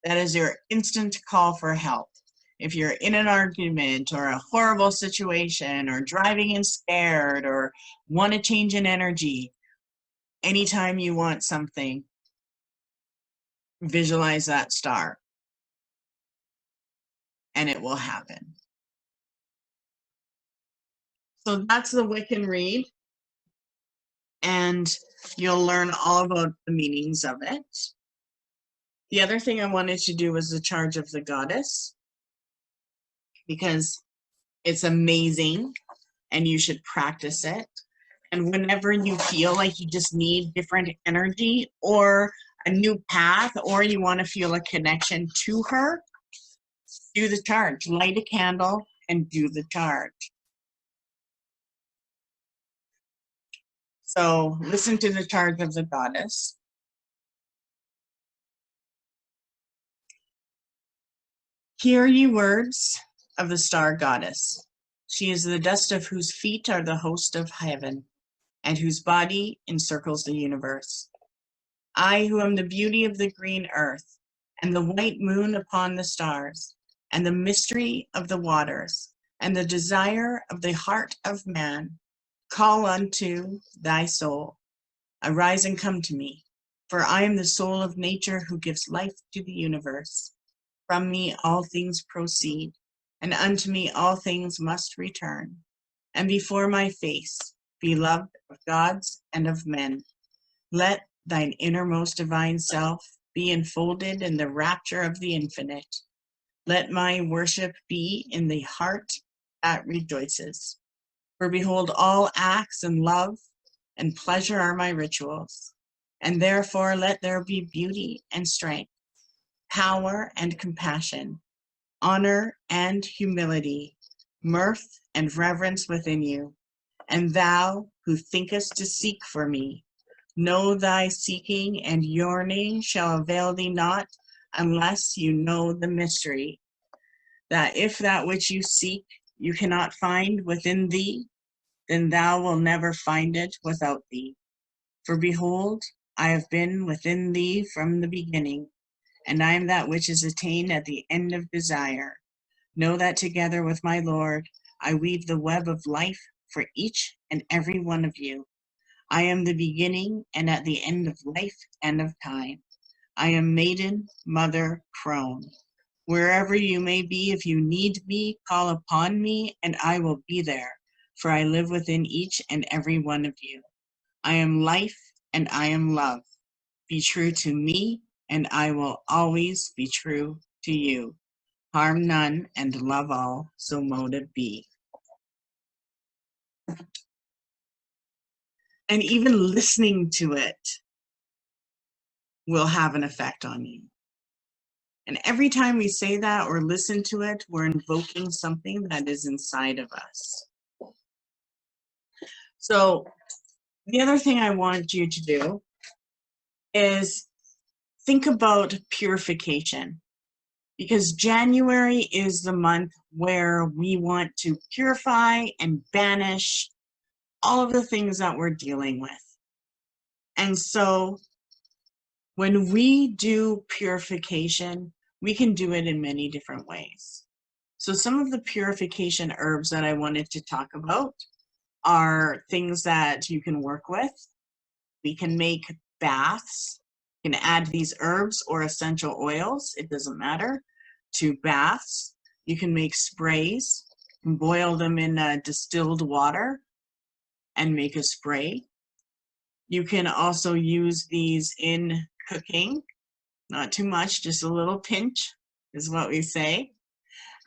S1: That is your instant call for help. If you're in an argument or a horrible situation or driving and scared or want to change an energy, anytime you want something, visualize that star and it will happen. So that's the Wiccan Rede, and you'll learn all about the meanings of it. The other thing I wanted to do was the Charge of the Goddess, because it's amazing and you should practice it. And whenever you feel like you just need different energy or a new path, or you want to feel a connection to her, do the charge. Light a candle and do the charge. So listen to the Charge of the Goddess. Hear ye words of the star goddess. She is the dust of whose feet are the host of heaven, and whose body encircles the universe. I, who am the beauty of the green earth, and the white moon upon the stars, and the mystery of the waters, and the desire of the heart of man, call unto thy soul. Arise and come to me, for I am the soul of nature who gives life to the universe. From me all things proceed, and unto me all things must return. And before my face, beloved of gods and of men, let thine innermost divine self be enfolded in the rapture of the infinite. Let my worship be in the heart that rejoices. For behold, all acts and love and pleasure are my rituals, and therefore let there be beauty and strength, power and compassion, honor and humility, mirth and reverence within you. And thou, who thinkest to seek for me, know thy seeking and yearning shall avail thee not, unless you know the mystery, that if that which you seek you cannot find within thee, then thou wilt never find it without thee. For behold, I have been within thee from the beginning, and I am that which is attained at the end of desire. Know that together with my Lord, I weave the web of life for each and every one of you. I am the beginning and at the end of life and of time. I am maiden, mother, crone. Wherever you may be, if you need me, call upon me, and I will be there, for I live within each and every one of you. I am life, and I am love. Be true to me, and I will always be true to you. Harm none, and love all, so mote it be. And even listening to it will have an effect on you. And every time we say that or listen to it, we're invoking something that is inside of us. So the other thing I want you to do is think about purification, because January is the month where we want to purify and banish all of the things that we're dealing with. And so when we do purification, we can do it in many different ways. So some of the purification herbs that I wanted to talk about are things that you can work with. We can make baths. You can add these herbs or essential oils, it doesn't matter, to baths. You can make sprays, you can boil them in distilled water and make a spray. You can also use these in cooking, not too much, just a little pinch is what we say.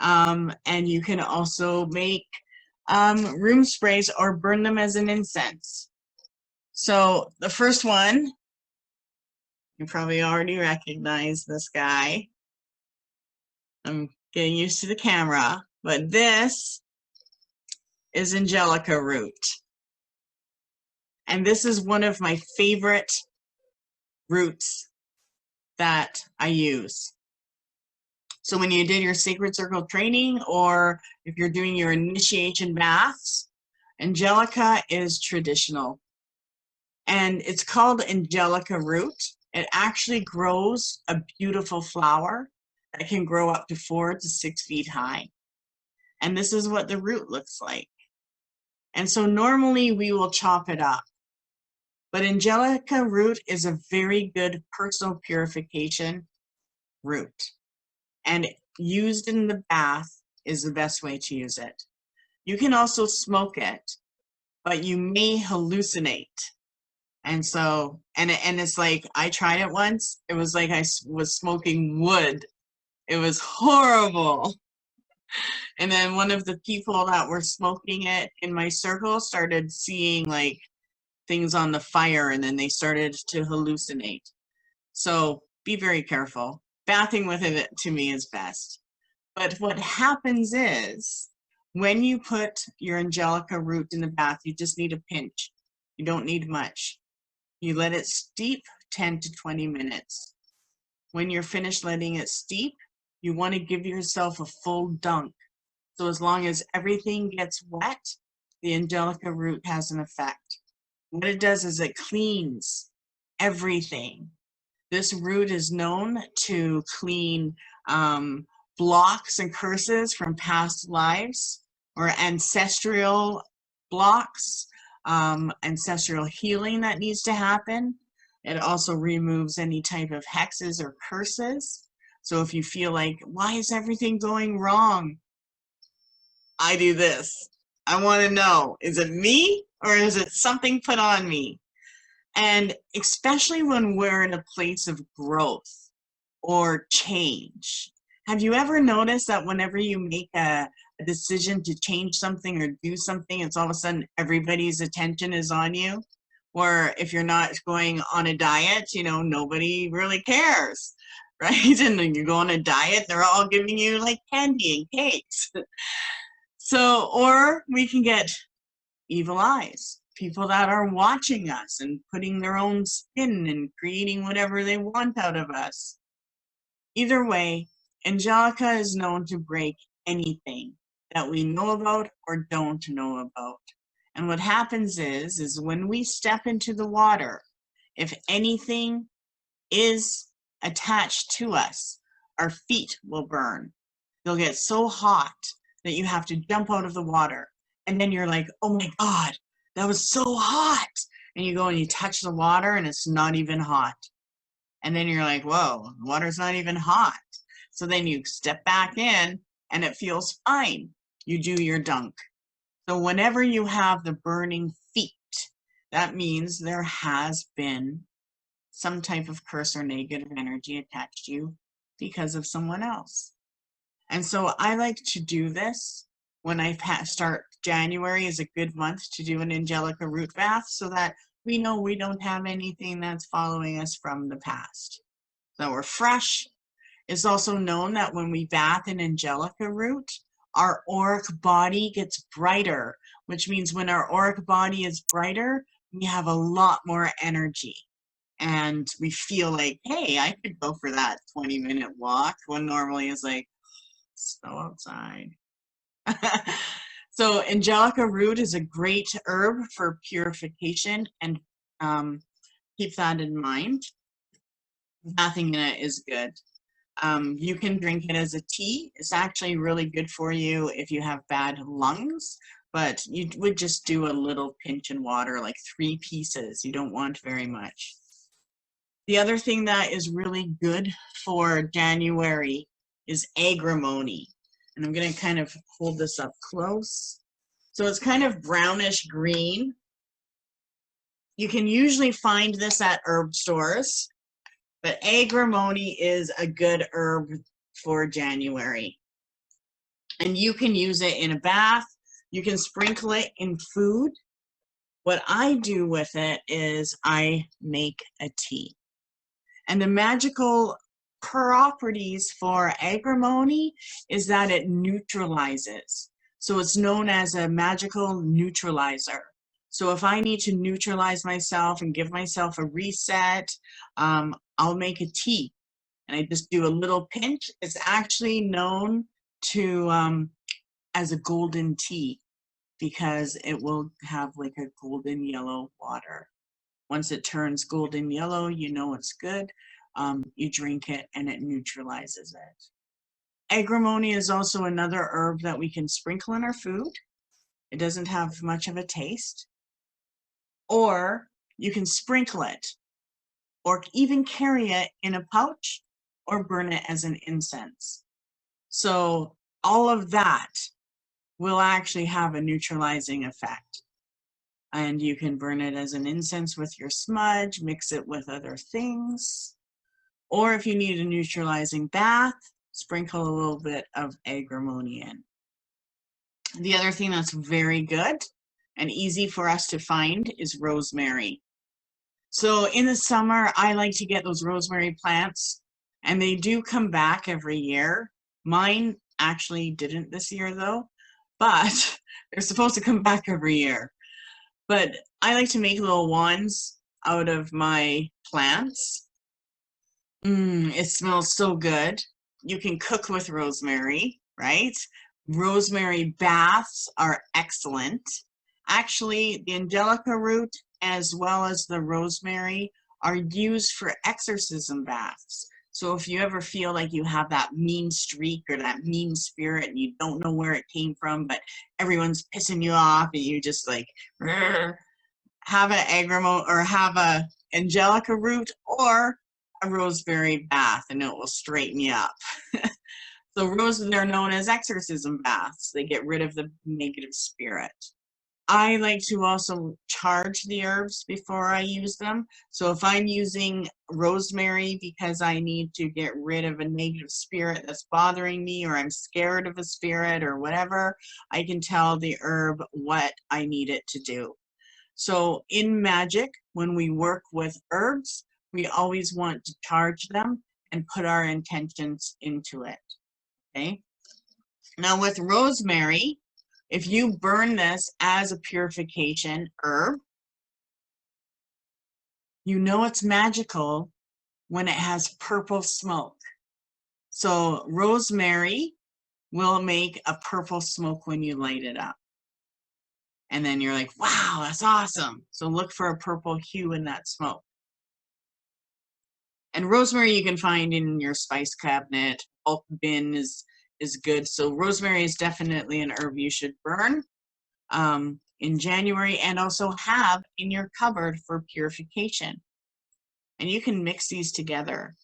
S1: And you can also make room sprays or burn them as an incense. So the first one, you probably already recognize this guy. I'm getting used to the camera, but this is Angelica Root. And this is one of my favorite roots that I use. So when you did your Sacred Circle training, or if you're doing your initiation baths, Angelica is traditional. And it's called Angelica Root. It actually grows a beautiful flower that can grow up to 4 to 6 feet high. And this is what the root looks like. And so normally we will chop it up. But Angelica Root is a very good personal purification root. And used in the bath is the best way to use it. You can also smoke it, but you may hallucinate. And so, and it's like, I tried it once. It was like I was smoking wood. It was horrible. And then one of the people that were smoking it in my circle started seeing like things on the fire, and then they started to hallucinate. So be very careful. Bathing with it, to me, is best. But what happens is, when you put your Angelica Root in the bath, you just need a pinch. You don't need much. You let it steep 10 to 20 minutes. When you're finished letting it steep, You want to give yourself a full dunk. So as long as everything gets wet, the Angelica Root has an effect. What it does is it cleans everything. This root is known to clean blocks and curses from past lives or ancestral blocks, ancestral healing that needs to happen. It also removes any type of hexes or curses. So if you feel like, why is everything going wrong? I do this. I want to know, is it me or is it something put on me? And especially when we're in a place of growth or change. Have you ever noticed that whenever you make a decision to change something or do something, it's all of a sudden everybody's attention is on you? Or if you're not going on a diet, you know, nobody really cares, right? And then you go on a diet, they're all giving you like candy and cakes. So, or we can get evil eyes, people that are watching us and putting their own spin and creating whatever they want out of us. Either way, Angelica is known to break anything that we know about or don't know about. And what happens is when we step into the water, if anything is attached to us, our feet will burn. They'll get so hot that you have to jump out of the water. And then you're like, oh my God, that was so hot. And you go and you touch the water and it's not even hot. And then you're like, whoa, water's not even hot. So then you step back in and it feels fine. You do your dunk. So whenever you have the burning feet, that means there has been some type of curse or negative energy attached to you because of someone else. And so I like to do this when I start. January is a good month to do an Angelica Root bath so that we know we don't have anything that's following us from the past. So we're fresh. It's also known that when we bath in Angelica Root, our auric body gets brighter, which means when our auric body is brighter, we have a lot more energy. And we feel like, hey, I could go for that 20-minute walk when normally it's like, snow outside. So Angelica Root is a great herb for purification, and keep that in mind. Nothing in it is good. You can drink it as a tea. It's actually really good for you if you have bad lungs, but you would just do a little pinch in water, like 3 pieces. You don't want very much. The other thing that is really good for January is Agrimony. And I'm going to kind of hold this up close. So it's kind of brownish green. You can usually find this at herb stores, but Agrimony is a good herb for January. And you can use it in a bath. You can sprinkle it in food. What I do with it is I make a tea. And the magical properties for Agrimony is that it neutralizes. So it's known as a magical neutralizer. So if I need to neutralize myself and give myself a reset, I'll make a tea. And I just do a little pinch. It's actually known to as a golden tea because it will have like a golden yellow water. Once it turns golden yellow, you know it's good. You drink it and it neutralizes it. Agrimony is also another herb that we can sprinkle in our food. It doesn't have much of a taste. Or you can sprinkle it or even carry it in a pouch or burn it as an incense. So all of that will actually have a neutralizing effect. And you can burn it as an incense with your smudge, mix it with other things. Or if you need a neutralizing bath, sprinkle a little bit of Agrimony in. The other thing that's very good and easy for us to find is rosemary. So in the summer, I like to get those rosemary plants, and they do come back every year. Mine actually didn't this year though, but they're supposed to come back every year. But I like to make little wands out of my plants. It smells so good. you can cook with rosemary, right? Rosemary baths are excellent. Actually, the Angelica root as well as the rosemary are used for exorcism baths. So if you ever feel like you have that mean streak or that mean spirit and you don't know where it came from, but everyone's pissing you off and you just like, have an Agrimony or have a Angelica root or a rosemary bath and it will straighten you up. So they're known as exorcism baths. They get rid of the negative spirit. I like to also charge the herbs before I use them. So if I'm using rosemary because I need to get rid of a negative spirit that's bothering me, or I'm scared of a spirit or whatever, I can tell the herb what I need it to do. So in magic, when we work with herbs, we always want to charge them and put our intentions into it. Okay. Now with rosemary, if you burn this as a purification herb, you know it's magical when it has purple smoke. So rosemary will make a purple smoke when you light it up. And then you're like, wow, that's awesome. So look for a purple hue in that smoke. And rosemary you can find in your spice cabinet. Bulk bin is good. So rosemary is definitely an herb you should burn in January and also have in your cupboard for purification. And you can mix these together.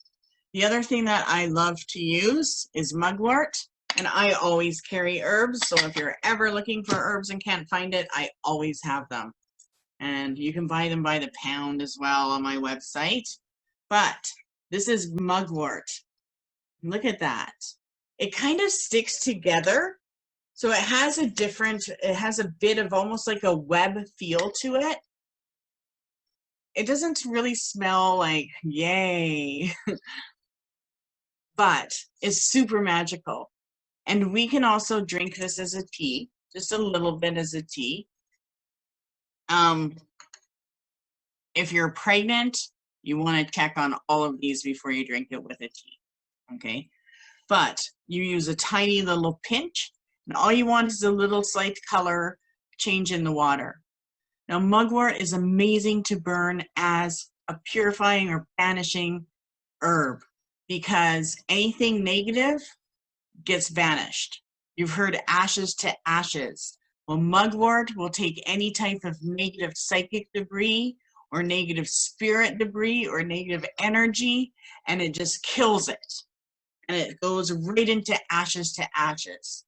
S1: The other thing that I love to use is mugwort. And I always carry herbs. So if you're ever looking for herbs and can't find it, I always have them. And you can buy them by the pound as well on my website. But this is mugwort. Look at that. It kind of sticks together. So it has a bit of almost like a web feel to it. It doesn't really smell like yay, but it's super magical. And we can also drink this as a tea, just a little bit as a tea. If you're pregnant, you want to check on all of these before you drink it with a tea, okay? But you use a tiny little pinch, and all you want is a little slight color change in the water. Now, mugwort is amazing to burn as a purifying or banishing herb because anything negative gets banished. You've heard ashes to ashes. Well, mugwort will take any type of negative psychic debris or negative spirit debris or negative energy, and it just kills it. And it goes right into ashes to ashes.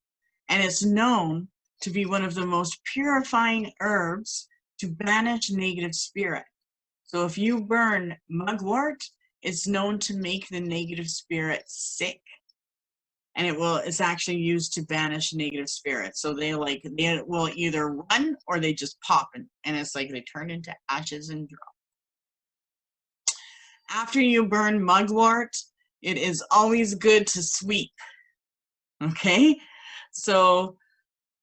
S1: And it's known to be one of the most purifying herbs to banish negative spirit. So if you burn mugwort, it's known to make the negative spirit sick. And it's actually used to banish negative spirits. So they will either run or they just pop and it's like they turn into ashes and drop. After you burn mugwort, it is always good to sweep. Okay? So,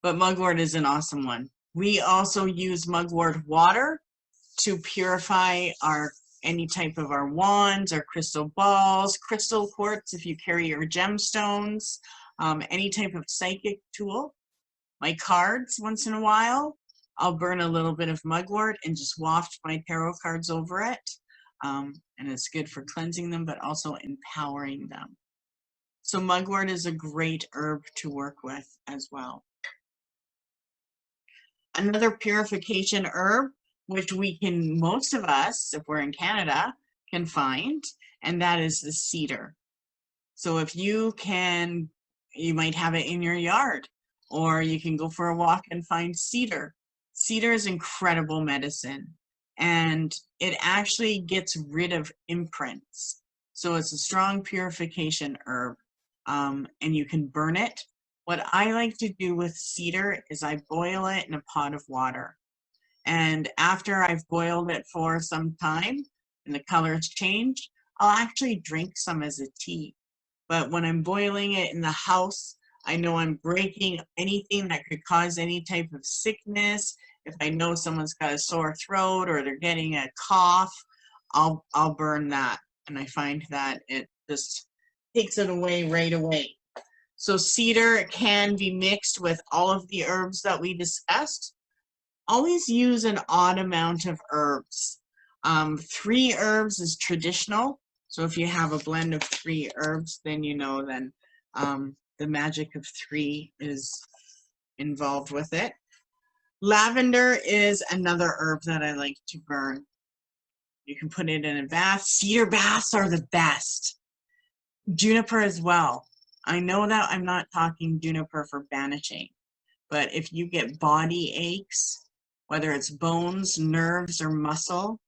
S1: but mugwort is an awesome one. We also use mugwort water to purify any type of our wands, our crystal balls, crystal quartz if you carry your gemstones, any type of psychic tool. My cards, once in a while, I'll burn a little bit of mugwort and just waft my tarot cards over it. And it's good for cleansing them, but also empowering them. So mugwort is a great herb to work with as well. Another purification herb, which most of us, if we're in Canada, can find, and that is the cedar. So if you might have it in your yard, or you can go for a walk and find cedar. Cedar is incredible medicine, and it actually gets rid of imprints. So it's a strong purification herb, and you can burn it. What I like to do with cedar is I boil it in a pot of water. And after I've boiled it for some time and the colors change, I'll actually drink some as a tea. But when I'm boiling it in the house, I know I'm breaking anything that could cause any type of sickness. If I know someone's got a sore throat or they're getting a cough, I'll burn that. And I find that it just takes it away right away. So cedar can be mixed with all of the herbs that we discussed. Always use an odd amount of herbs. 3 herbs is traditional. So if you have a blend of 3 herbs, then you know then the magic of 3 is involved with it. Lavender is another herb that I like to burn. You can put it in a bath. Cedar baths are the best. Juniper as well. I know that I'm not talking juniper for banishing, but if you get body aches, whether it's bones, nerves, or muscle,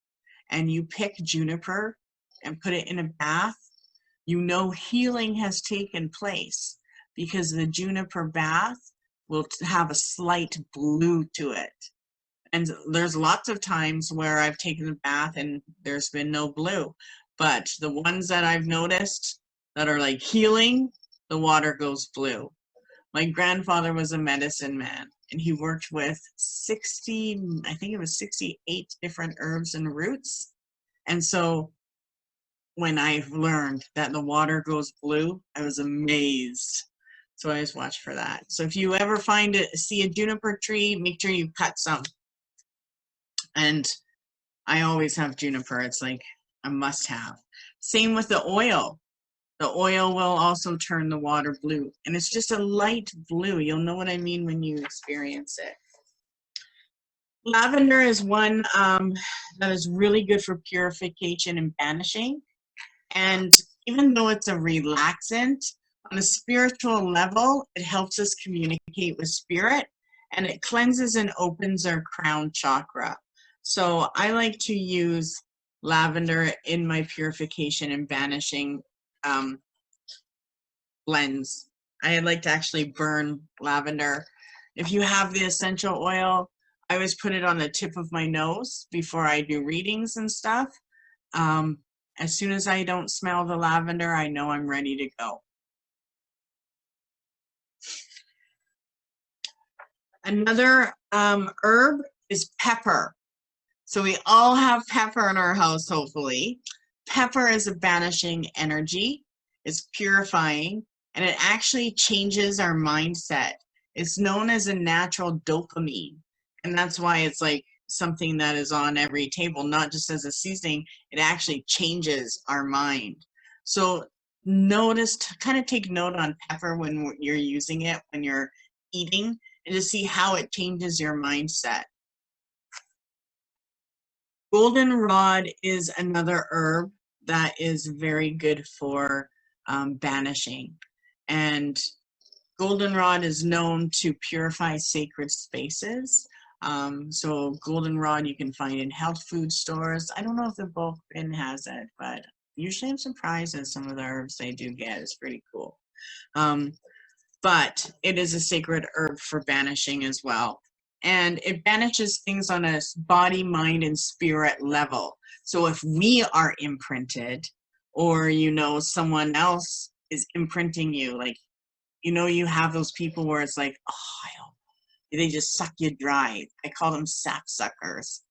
S1: and you pick juniper and put it in a bath, you know healing has taken place because the juniper bath will have a slight blue to it. And there's lots of times where I've taken a bath and there's been no blue, but the ones that I've noticed that are like healing, the water goes blue. My grandfather was a medicine man, and he worked with 60, I think it was 68 different herbs and roots. And so when I learned that the water goes blue, I was amazed. So I always watch for that. So if you ever see a juniper tree, make sure you cut some. And I always have juniper. It's like a must-have. Same with the oil. The oil will also turn the water blue. And it's just a light blue. You'll know what I mean when you experience it. Lavender is one that is really good for purification and banishing. And even though it's a relaxant, on a spiritual level, it helps us communicate with spirit, and it cleanses and opens our crown chakra. So I like to use lavender in my purification and banishing blends. I like to actually burn lavender. If you have the essential oil, I always put it on the tip of my nose before I do readings and stuff. As soon as I don't smell the lavender, I know I'm ready to go. Another herb is pepper. So we all have pepper in our house, hopefully. Pepper is a banishing energy. It's purifying, and it actually changes our mindset. It's known as a natural dopamine, and that's why it's like something that is on every table, not just as a seasoning. It actually changes our mind. So kind of take note on pepper when you're using it, when you're eating, and to see how it changes your mindset. Goldenrod is another herb that is very good for banishing. And goldenrod is known to purify sacred spaces. So goldenrod you can find in health food stores. I don't know if the bulk bin has it, but usually I'm surprised at some of the herbs they do get. It's pretty cool. But it is a sacred herb for banishing as well. And it banishes things on a body, mind, and spirit level. So if we are imprinted, or someone else is imprinting you, like you have those people where it's like, oh, they just suck you dry. I call them sap suckers.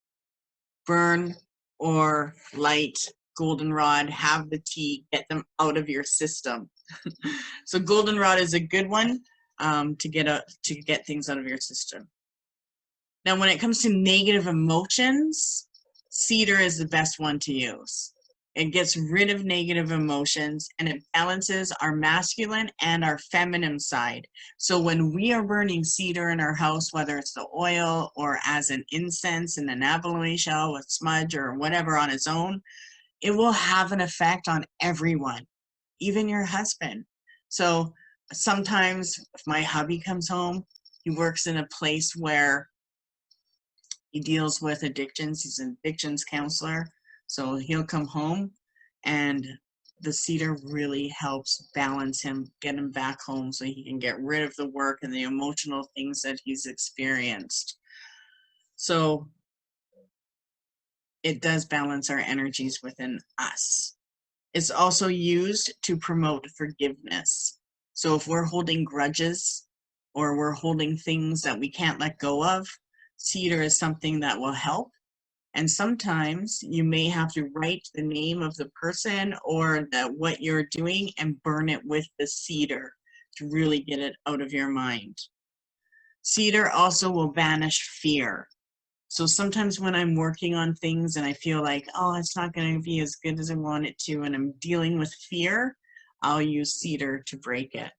S1: Burn or light goldenrod, have the tea, get them out of your system. So goldenrod is a good one to get things out of your system. Now, when it comes to negative emotions, cedar is the best one to use. It gets rid of negative emotions, and it balances our masculine and our feminine side. So when we are burning cedar in our house, whether it's the oil or as an incense in an abalone shell with smudge or whatever on its own, it will have an effect on everyone, even your husband. So sometimes if my hubby comes home, he works in a place where he deals with addictions. He's an addictions counselor. So he'll come home, and the cedar really helps balance him, get him back home so he can get rid of the work and the emotional things that he's experienced. So it does balance our energies within us. It's also used to promote forgiveness. So if we're holding grudges or we're holding things that we can't let go of, cedar is something that will help. And sometimes you may have to write the name of the person or what you're doing and burn it with the cedar to really get it out of your mind. Cedar also will banish fear. So sometimes when I'm working on things and I feel like, oh, it's not going to be as good as I want it to, and I'm dealing with fear, I'll use cedar to break it.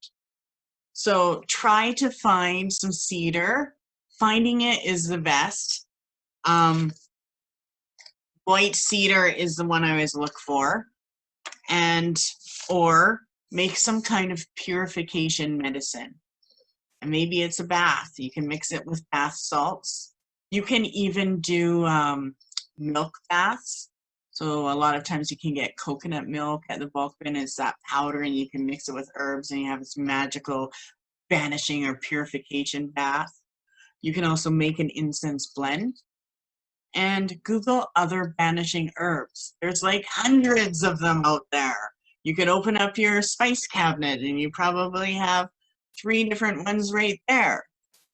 S1: So try to find some cedar. Finding it is the best. White cedar is the one I always look for. Or make some kind of purification medicine. And maybe it's a bath. You can mix it with bath salts. You can even do milk baths. So a lot of times you can get coconut milk at the bulk bin. It's that powder, and you can mix it with herbs, and you have this magical banishing or purification bath. You can also make an incense blend. And Google other banishing herbs. There's like hundreds of them out there. You could open up your spice cabinet and you probably have 3 different ones right there.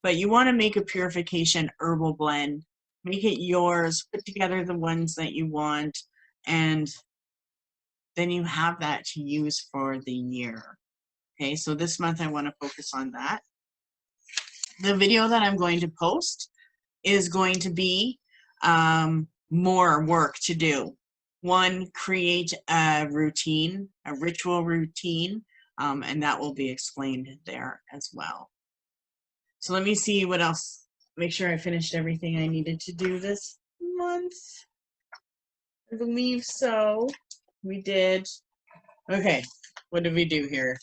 S1: But you want to make a purification herbal blend. Make it yours. Put together the ones that you want. And then you have that to use for the year. Okay, so this month I want to focus on that. The video that I'm going to post is going to be more work to do. 1, create a routine, a ritual routine, and that will be explained there as well. So let me see what else. Make sure I finished everything I needed to do this month. I believe so. We did. Okay, what did we do here?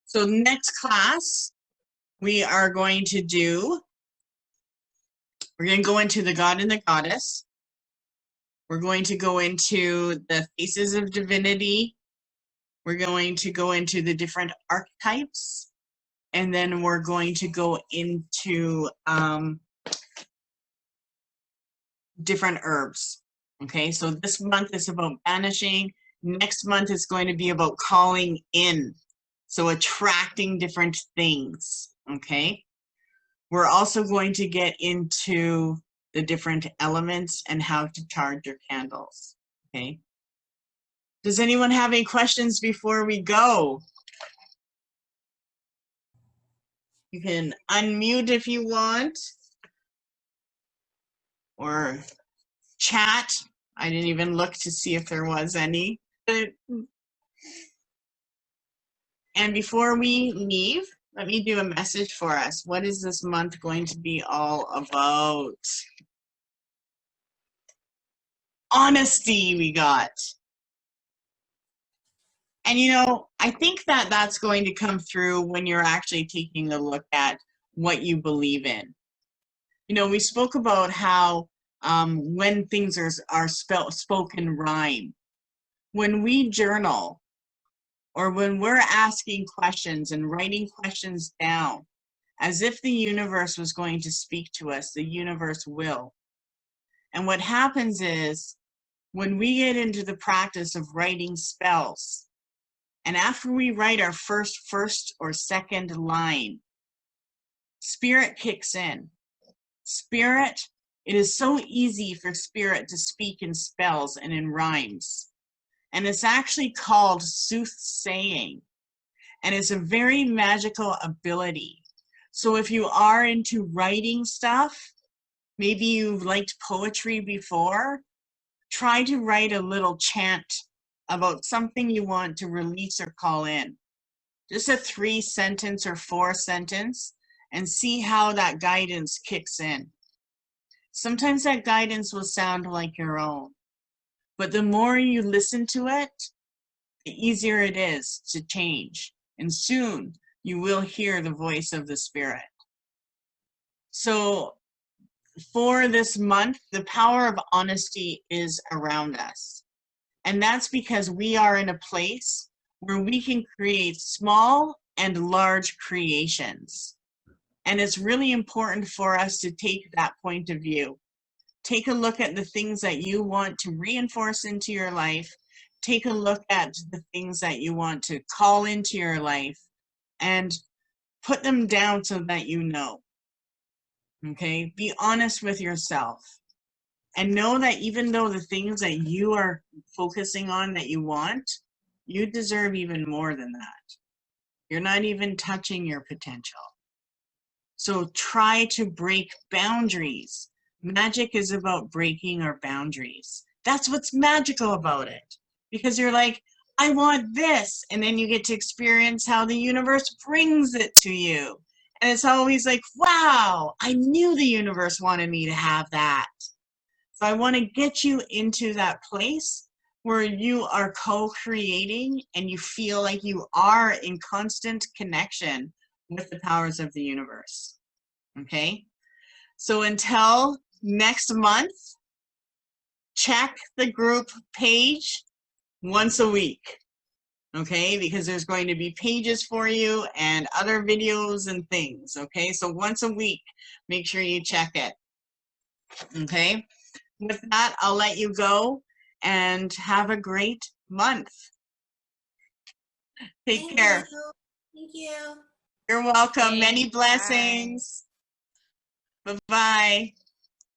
S1: So next class, we are going to do, we're going to go into the God and the Goddess. We're going to go into the faces of divinity. We're going to go into the different archetypes. And then we're going to go into different herbs. Okay, so this month is about banishing. Next month is going to be about calling in. So attracting different things. Okay. We're also going to get into the different elements and how to charge your candles. Okay. Does anyone have any questions before we go? You can unmute if you want, or chat. I didn't even look to see if there was any. And before we leave, let me do a message for us. What is this month going to be all about? Honesty we got. And you know, I think that that's going to come through when you're actually taking a look at what you believe in. You know, we spoke about how when things are spoken rhyme, when we journal, or when we're asking questions and writing questions down, as if the universe was going to speak to us, the universe will. And what happens is, when we get into the practice of writing spells, and after we write our first or second line, spirit kicks in. Spirit, it is so easy for spirit to speak in spells and in rhymes. And it's actually called soothsaying. And it's a very magical ability. So if you are into writing stuff, maybe you've liked poetry before, try to write a little chant about something you want to release or call in. Just a 3-sentence or 4-sentence, and see how that guidance kicks in. Sometimes that guidance will sound like your own, but the more you listen to it, the easier it is to change. And soon you will hear the voice of the spirit. So for this month, the power of honesty is around us. And that's because we are in a place where we can create small and large creations. And it's really important for us to take that point of view. Take a look at the things that you want to reinforce into your life. Take a look at the things that you want to call into your life and put them down so that you know. Okay? Be honest with yourself And know that even though the things that you are focusing on that you want, you deserve even more than that. You're not even touching your potential. So try to break boundaries. Magic is about breaking our boundaries. That's what's magical about it. Because you're like, I want this. And then you get to experience how the universe brings it to you. And it's always like, wow, I knew the universe wanted me to have that. So I want to get you into that place where you are co-creating and you feel like you are in constant connection with the powers of the universe. Okay? So until next month, check the group page once a week. Okay? Because there's going to be pages for you and other videos and things. Okay? So once a week, make sure you check it. Okay? With that, I'll let you go and have a great month. Take care.
S2: Thank you.
S1: You're welcome.
S2: Okay,
S1: Many blessings. Bye-bye.